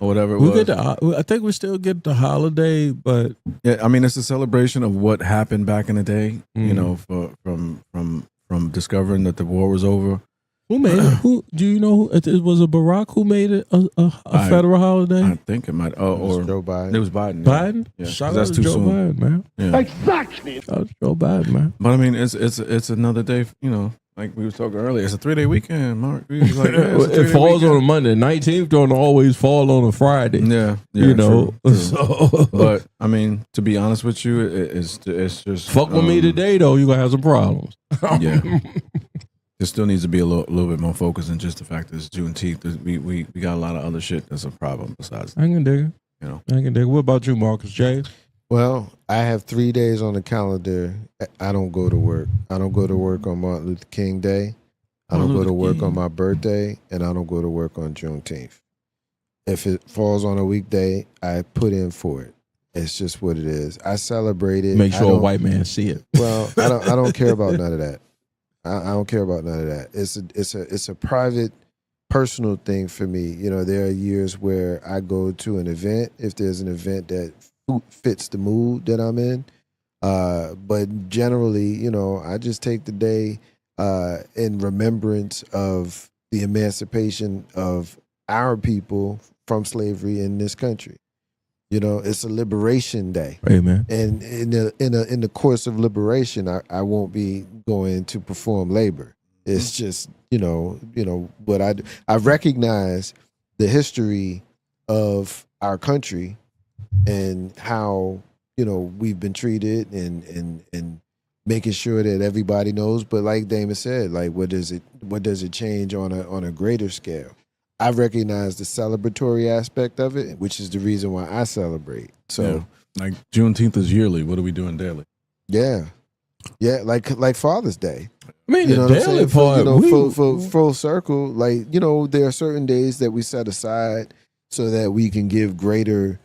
or whatever it was. I think we still get the holiday, but yeah, I mean, it's a celebration of what happened back in the day. You know, from discovering that the war was over. Who made it? Who do you know? It was a Barack who made it a federal holiday. I think it might. Or Joe Biden. It was Biden. Biden. Yeah. Shout out That's to too Joe soon. Biden, man. Yeah. Shout out to Joe Biden, man. But I mean, it's another day. You know, like we were talking earlier, it's a 3-day weekend, Mark. We was like, yeah, it's a It 3-day falls weekend. on a Monday. 19th don't always fall on a Friday. Yeah, you know. true. So, But I mean, to be honest with you, it's just fuck with me today though. You gonna have some problems. Yeah. There still needs to be a little bit more focus than just the fact that it's Juneteenth. We got a lot of other shit that's a problem besides I can dig it. You know, I can dig it. What about you, Marcus J? Well, I have 3 days on the calendar. I don't go to work. I don't go to work on Martin Luther King Day. I don't go to work on my birthday, and I don't go to work on Juneteenth. If it falls on a weekday, I put in for it. It's just what it is. I celebrate it. Make sure a white man see it. Well, I don't care about none of that. I don't care about none of that. It's a private, personal thing for me. You know, there are years where I go to an event if there's an event that fits the mood that I'm in. But generally, you know, I just take the day in remembrance of the emancipation of our people from slavery in this country. You know, it's a liberation day. Amen. And in the course of liberation, I won't be going to perform labor. It's just, you know what I do. I recognize the history of our country and how, you know, we've been treated and making sure that everybody knows. But like Damon said, like what does it change on a greater scale? I recognize the celebratory aspect of it, which is the reason why I celebrate. So, like Juneteenth is yearly. What are we doing daily? Yeah, like Father's Day. I mean, you know the what I'm daily saying? part, You know, for full circle, like, you know, there are certain days that we set aside so that we can give greater,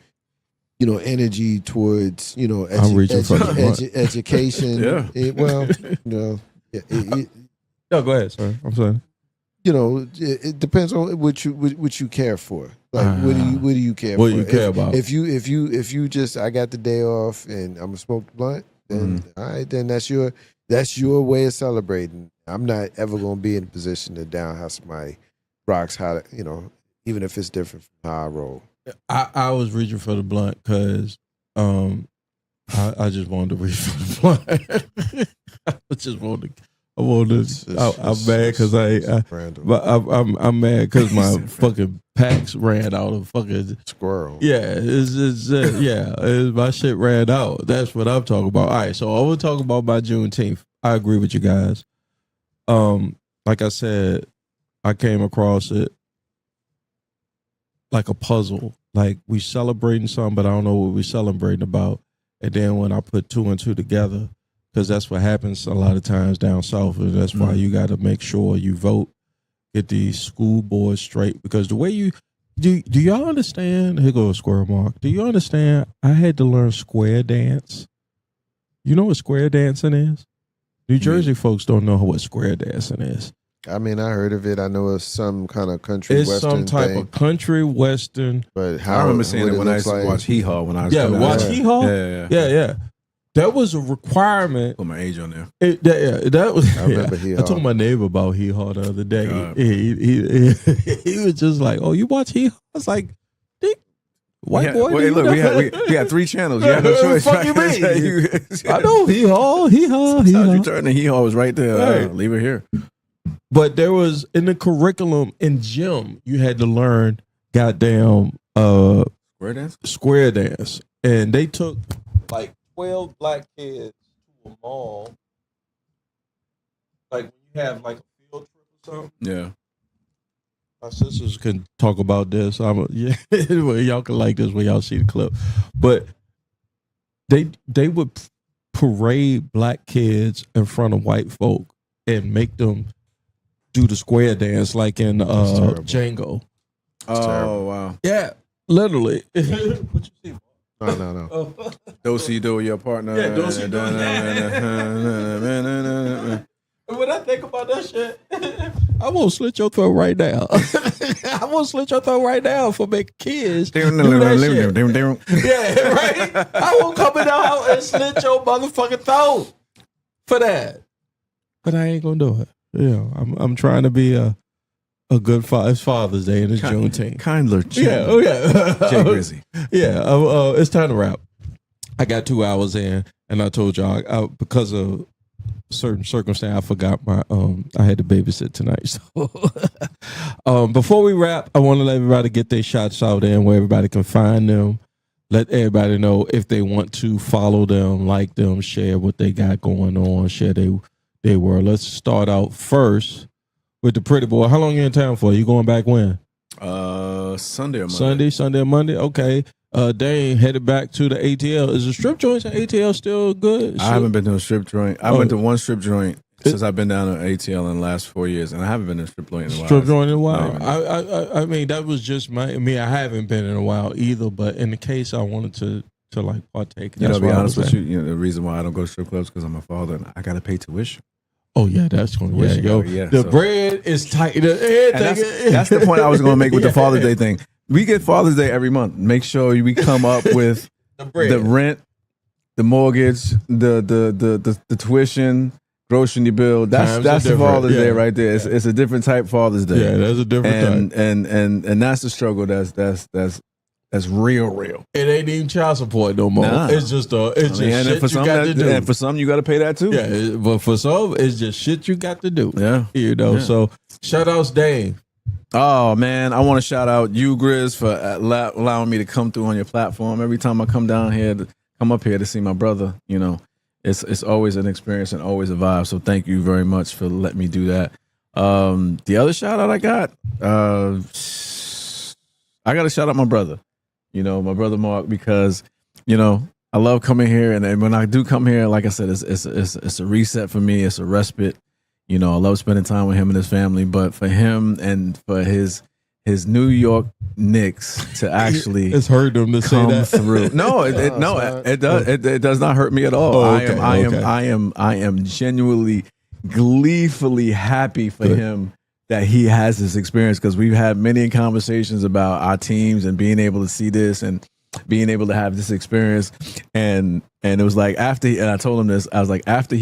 you know, energy towards, you know, I'm reaching for the blunt. education. Yeah. Well, you know, No, go ahead, sir. I'm sorry. you know, it depends on what you care for. Like, what do you care What for? you care about? If you just, I got the day off and I'm gonna smoke the blunt, then all right, then that's your way of celebrating. I'm not ever gonna be in a position to down how somebody rocks, how to, you know, even if it's different from how I roll. I was reaching for the blunt because I just wanted to reach for the blunt. I just wanted to. I'm mad because I'm mad because my fucking packs ran out of fucking squirrel. Yeah, my shit ran out. That's what I'm talking about. All right, so I will talk about my Juneteenth. I agree with you guys. Like I said, I came across it like a puzzle. Like we celebrating something, but I don't know what we're celebrating about. And then when I put two and two together, because that's what happens a lot of times down south, and that's why you got to make sure you vote, get these school boards straight. Because the way you do y'all understand? Here goes Square Mark. Do you understand? I had to learn square dance. You know what square dancing is? New Jersey folks don't know what square dancing is. I mean, I heard of it. I know it's some kind of country It's western some type thing, of country western. but how, I remember seeing what it when I looks used to watch Hee Haw when I was coming Watch out. Hee Haw. Yeah. That was a requirement. Put my age on there. That was. I remember Hee I Haw. told my neighbor about Hee Haw the other day. God. He was just like, "Oh, you watch Hee Haw?" I was like, "White boy." Wait, look, we had 3 channels. You had no choice. Fuck you mean? I know Hee Haw. You turn the Hee Haw was right there. Right. Leave it here. But there was in the curriculum in gym, you had to learn goddamn square dance, and they took like 12 black kids to a mall. Like when you have like a field trip or something. Yeah. My sisters can talk about this. Well, y'all can like this when y'all see the clip. But they would parade black kids in front of white folk and make them do the square dance like in Django. Oh, wow. Yeah, literally. What you see? No. Do your partner. Yeah, do. When I think about that shit, I won't slit your throat right now. I won't slit your throat right now for making kids do that shit. Yeah, right? I won't come in the house and slit your motherfucking throat for that. But I ain't gonna do it. Yeah, I'm trying to be a good father. It's Father's Day and it's Juneteenth. Kindler. Yeah, oh yeah. Jay Grizzy. Yeah, it's time to wrap. I got 2 hours in, and I told y'all because of certain circumstance, I forgot my I had to babysit tonight. So before we wrap, I want to let everybody get their shots out there and where everybody can find them. Let everybody know if they want to follow them, like them, share what they got going on, share they were. Let's start out first with the pretty boy. How long you in town for? You going back when? Sunday or Monday. Sunday or Monday. Okay. Dane headed back to the ATL. Is the strip joints at ATL still good? I haven't been to a strip joint. I went to one strip joint since I've been down to ATL in the last 4 years, and I haven't been to a strip joint in a while. Strip joint in a while. I mean, that was just I haven't been in a while either. But in the case, I wanted to like partake. You know, to be honest with you, the reason why I don't go to strip clubs because I'm a father and I got to pay tuition. Oh yeah, that's going to the bread is tight. That's the point I was going to make with the Father's Day thing. We get Father's Day every month. Make sure we come up with the rent, the mortgage, the tuition, grocery bill. That's the Father's Day right there. It's a different type Father's Day. Yeah, that's a different type. And that's the struggle. That's real. It ain't even child support no more. Nah. It's just shit you got to do. And for some, you got to pay that too. Yeah, but for some, it's just shit you got to do. Yeah, So shout outs, Dave. Oh man, I want to shout out you, Grizz, for allowing me to come through on your platform. Every time I come down here, come up here to see my brother, it's always an experience and always a vibe. So thank you very much for letting me do that. The other shout out I got to shout out my brother. My brother Mark, because I love coming here, and when I do come here, like I said, it's a reset for me. It's a respite. I love spending time with him and his family, but for him and for his New York Knicks to actually it's hurt him to say that through. No, it does not hurt me at all. Oh, okay, I am genuinely, gleefully happy for him that he has this experience, because we've had many conversations about our teams and being able to see this and being able to have this experience, and it was like and I told him this, I was like, after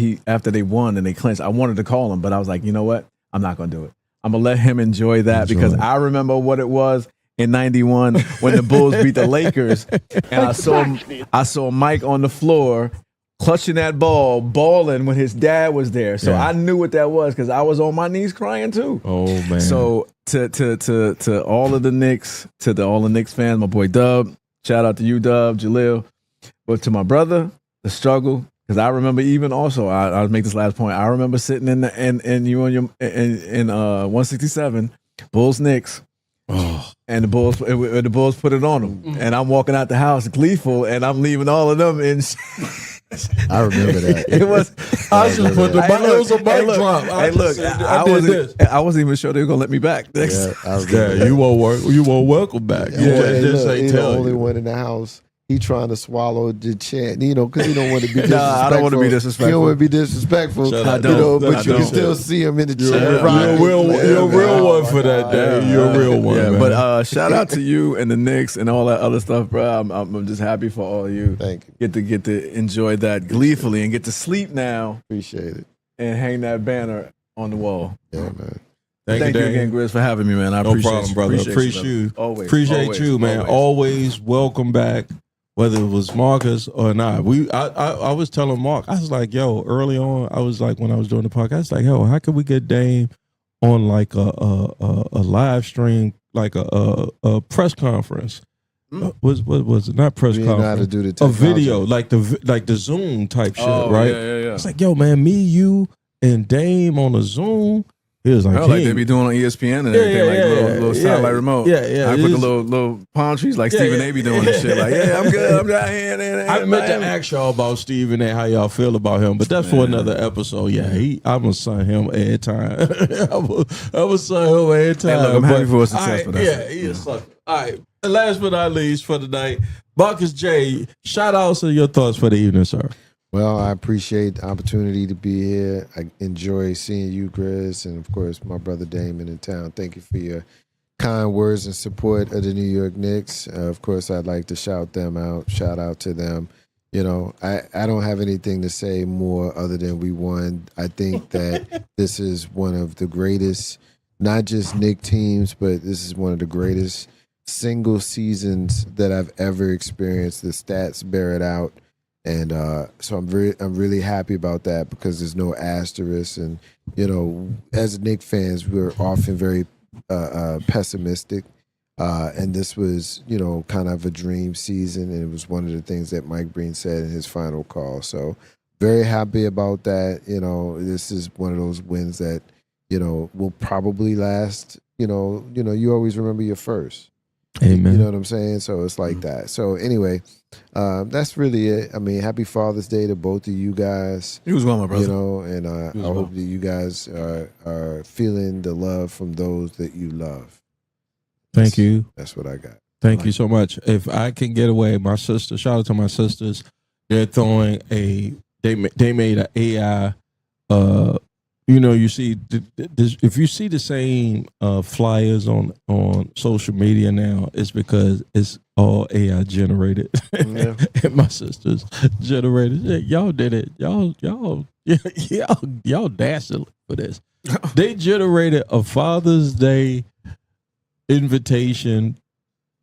they won and they clinched, I wanted to call him, but I was like, you know what, I'm not gonna do it. I'm gonna let him enjoy that because I remember what it was in '91 when the Bulls beat the Lakers, and I saw Mike on the floor clutching that ball, balling when his dad was there. So I knew what that was because I was on my knees crying too. Oh man! So to all of the Knicks, all the Knicks fans, my boy Dub, shout out to you, Dub, Jaleel. But to my brother, the struggle, because I remember even also, I'll make this last point. I remember sitting in 167, Bulls Knicks. Oh. And the Bulls put it on them, and I'm walking out the house gleeful, and I'm leaving all of them in. I remember that. It was. I just put the it was a mic drop. I wasn't even sure they were gonna let me back. You won't welcome back. He's the only one in the house. He trying to swallow the chant, because he don't want to be disrespectful. I don't want to be disrespectful. He don't want to be disrespectful. But you can still see him in the chant. You're a real one for that day. You're a real one. Yeah, but shout out to you and the Knicks and all that other stuff, bro. I'm just happy for all of you. Thank you. Get to enjoy that gleefully and get to sleep now. Appreciate it. And hang that banner on the wall. Yeah, man. Thank you again, Grizz, for having me, man. I appreciate problem, you. brother. Appreciate you. Always. Appreciate you, man. Always welcome back. Whether it was Marcus or not, I was telling Mark, I was like, yo, early on, I was like, when I was doing the podcast, I was like, yo, how could we get Dame on like a live stream, like a press conference? Was it not press conference? Know how to do the a video, like the Zoom type shit, right? Yeah. It's like, yo, man, me, you, and Dame on a Zoom. He was like, like they be doing on ESPN and everything, little satellite remote. Yeah. I put the little palm trees like Stephen A. be doing and shit. Like, I'm good. I'm down here. I meant to ask y'all about Stephen A. How y'all feel about him, but that's for another episode. Yeah, I'm gonna sign him airtime. I will sign him airtime. Hey, look, I'm happy for his success. He is sucker. All right. And last but not least for the night, Marcus J. Shout outs and your thoughts for the evening, sir. Well, I appreciate the opportunity to be here. I enjoy seeing you, Grizz, and of course my brother Damon in town. Thank you for your kind words and support of the New York Knicks. Of course, I'd like to shout them out. Shout out to them. I don't have anything to say more other than we won. I think that this is one of the greatest, not just Knick teams, but this is one of the greatest single seasons that I've ever experienced. The stats bear it out. And so I'm really happy about that because there's no asterisk. And as Knicks fans, we're often very pessimistic. And this was, kind of a dream season, and it was one of the things that Mike Breen said in his final call. So very happy about that. This is one of those wins that, will probably last. You always remember your first. Amen. You know what I'm saying? So it's like that. So anyway, that's really it. I mean, happy Father's Day to both of you guys. You was well, my brother. And I hope that you guys are feeling the love from those that you love. Thank you. That's what I got. Thank you so much. If I can get away, my sister, shout out to my sisters. They're throwing they made an AI. You see, if you see the same flyers on social media now, it's because it's all AI generated. Yeah. And my sisters generated. Yeah, y'all did it. Y'all dastardly for this. They generated a Father's Day invitation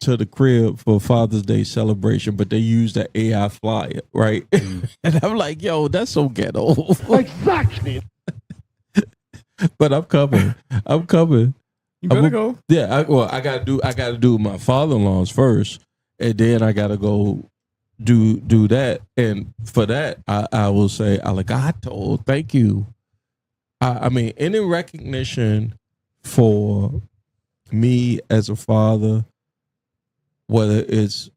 to the crib for Father's Day celebration, but they used the AI flyer, right? And I'm like, yo, that's so ghetto. Exactly. But I'm coming. You better go. Yeah, I gotta do my father-in-law's first, and then I gotta go do that. And for that, I will say, Aligato, thank you. I mean, any recognition for me as a father, whether it's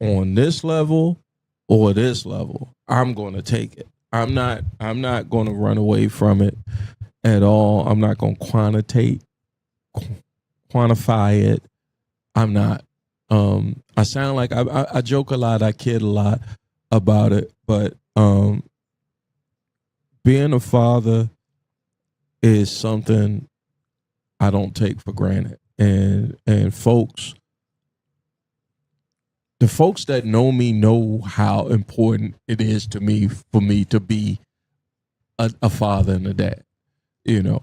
on this level or this level, I'm going to take it. I'm not going to run away from it at all. I'm not going to quantify it. I'm not. I sound like I joke a lot. I kid a lot about it, but being a father is something I don't take for granted. And folks, the folks that know me know how important it is to me for me to be a father and a dad.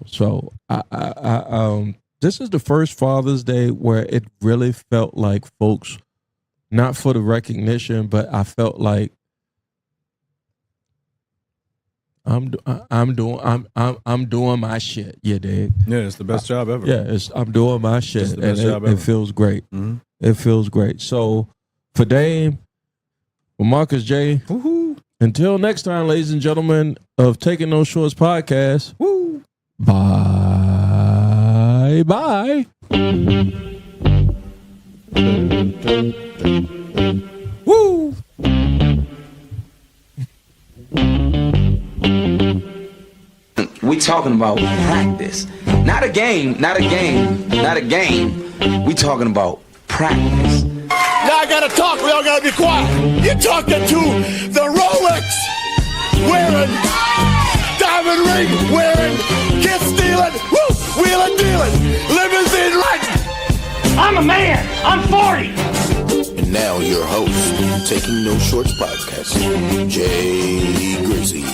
So I this is the first Father's Day where it really felt like folks, not for the recognition, but I felt like I'm doing my shit. You dig? Yeah, it's the best job ever. Yeah, I'm doing my shit, It's the best job and ever. it feels great. Mm-hmm. It feels great. So for Dame, for Marcus J, Woohoo! until next time, ladies and gentlemen of Taking No Shorts podcast. Woo! Bye bye. Woo! We talking about practice. Not a game. We talking about practice. Now I gotta talk. We all gotta be quiet. You're talking to the Rolex wearing, diamond ring wearing, kiss stealing, wheeling dealing, limousine riding. I'm a man. I'm 40. And now your host, Taking No Shorts podcast, Jay Grizzy.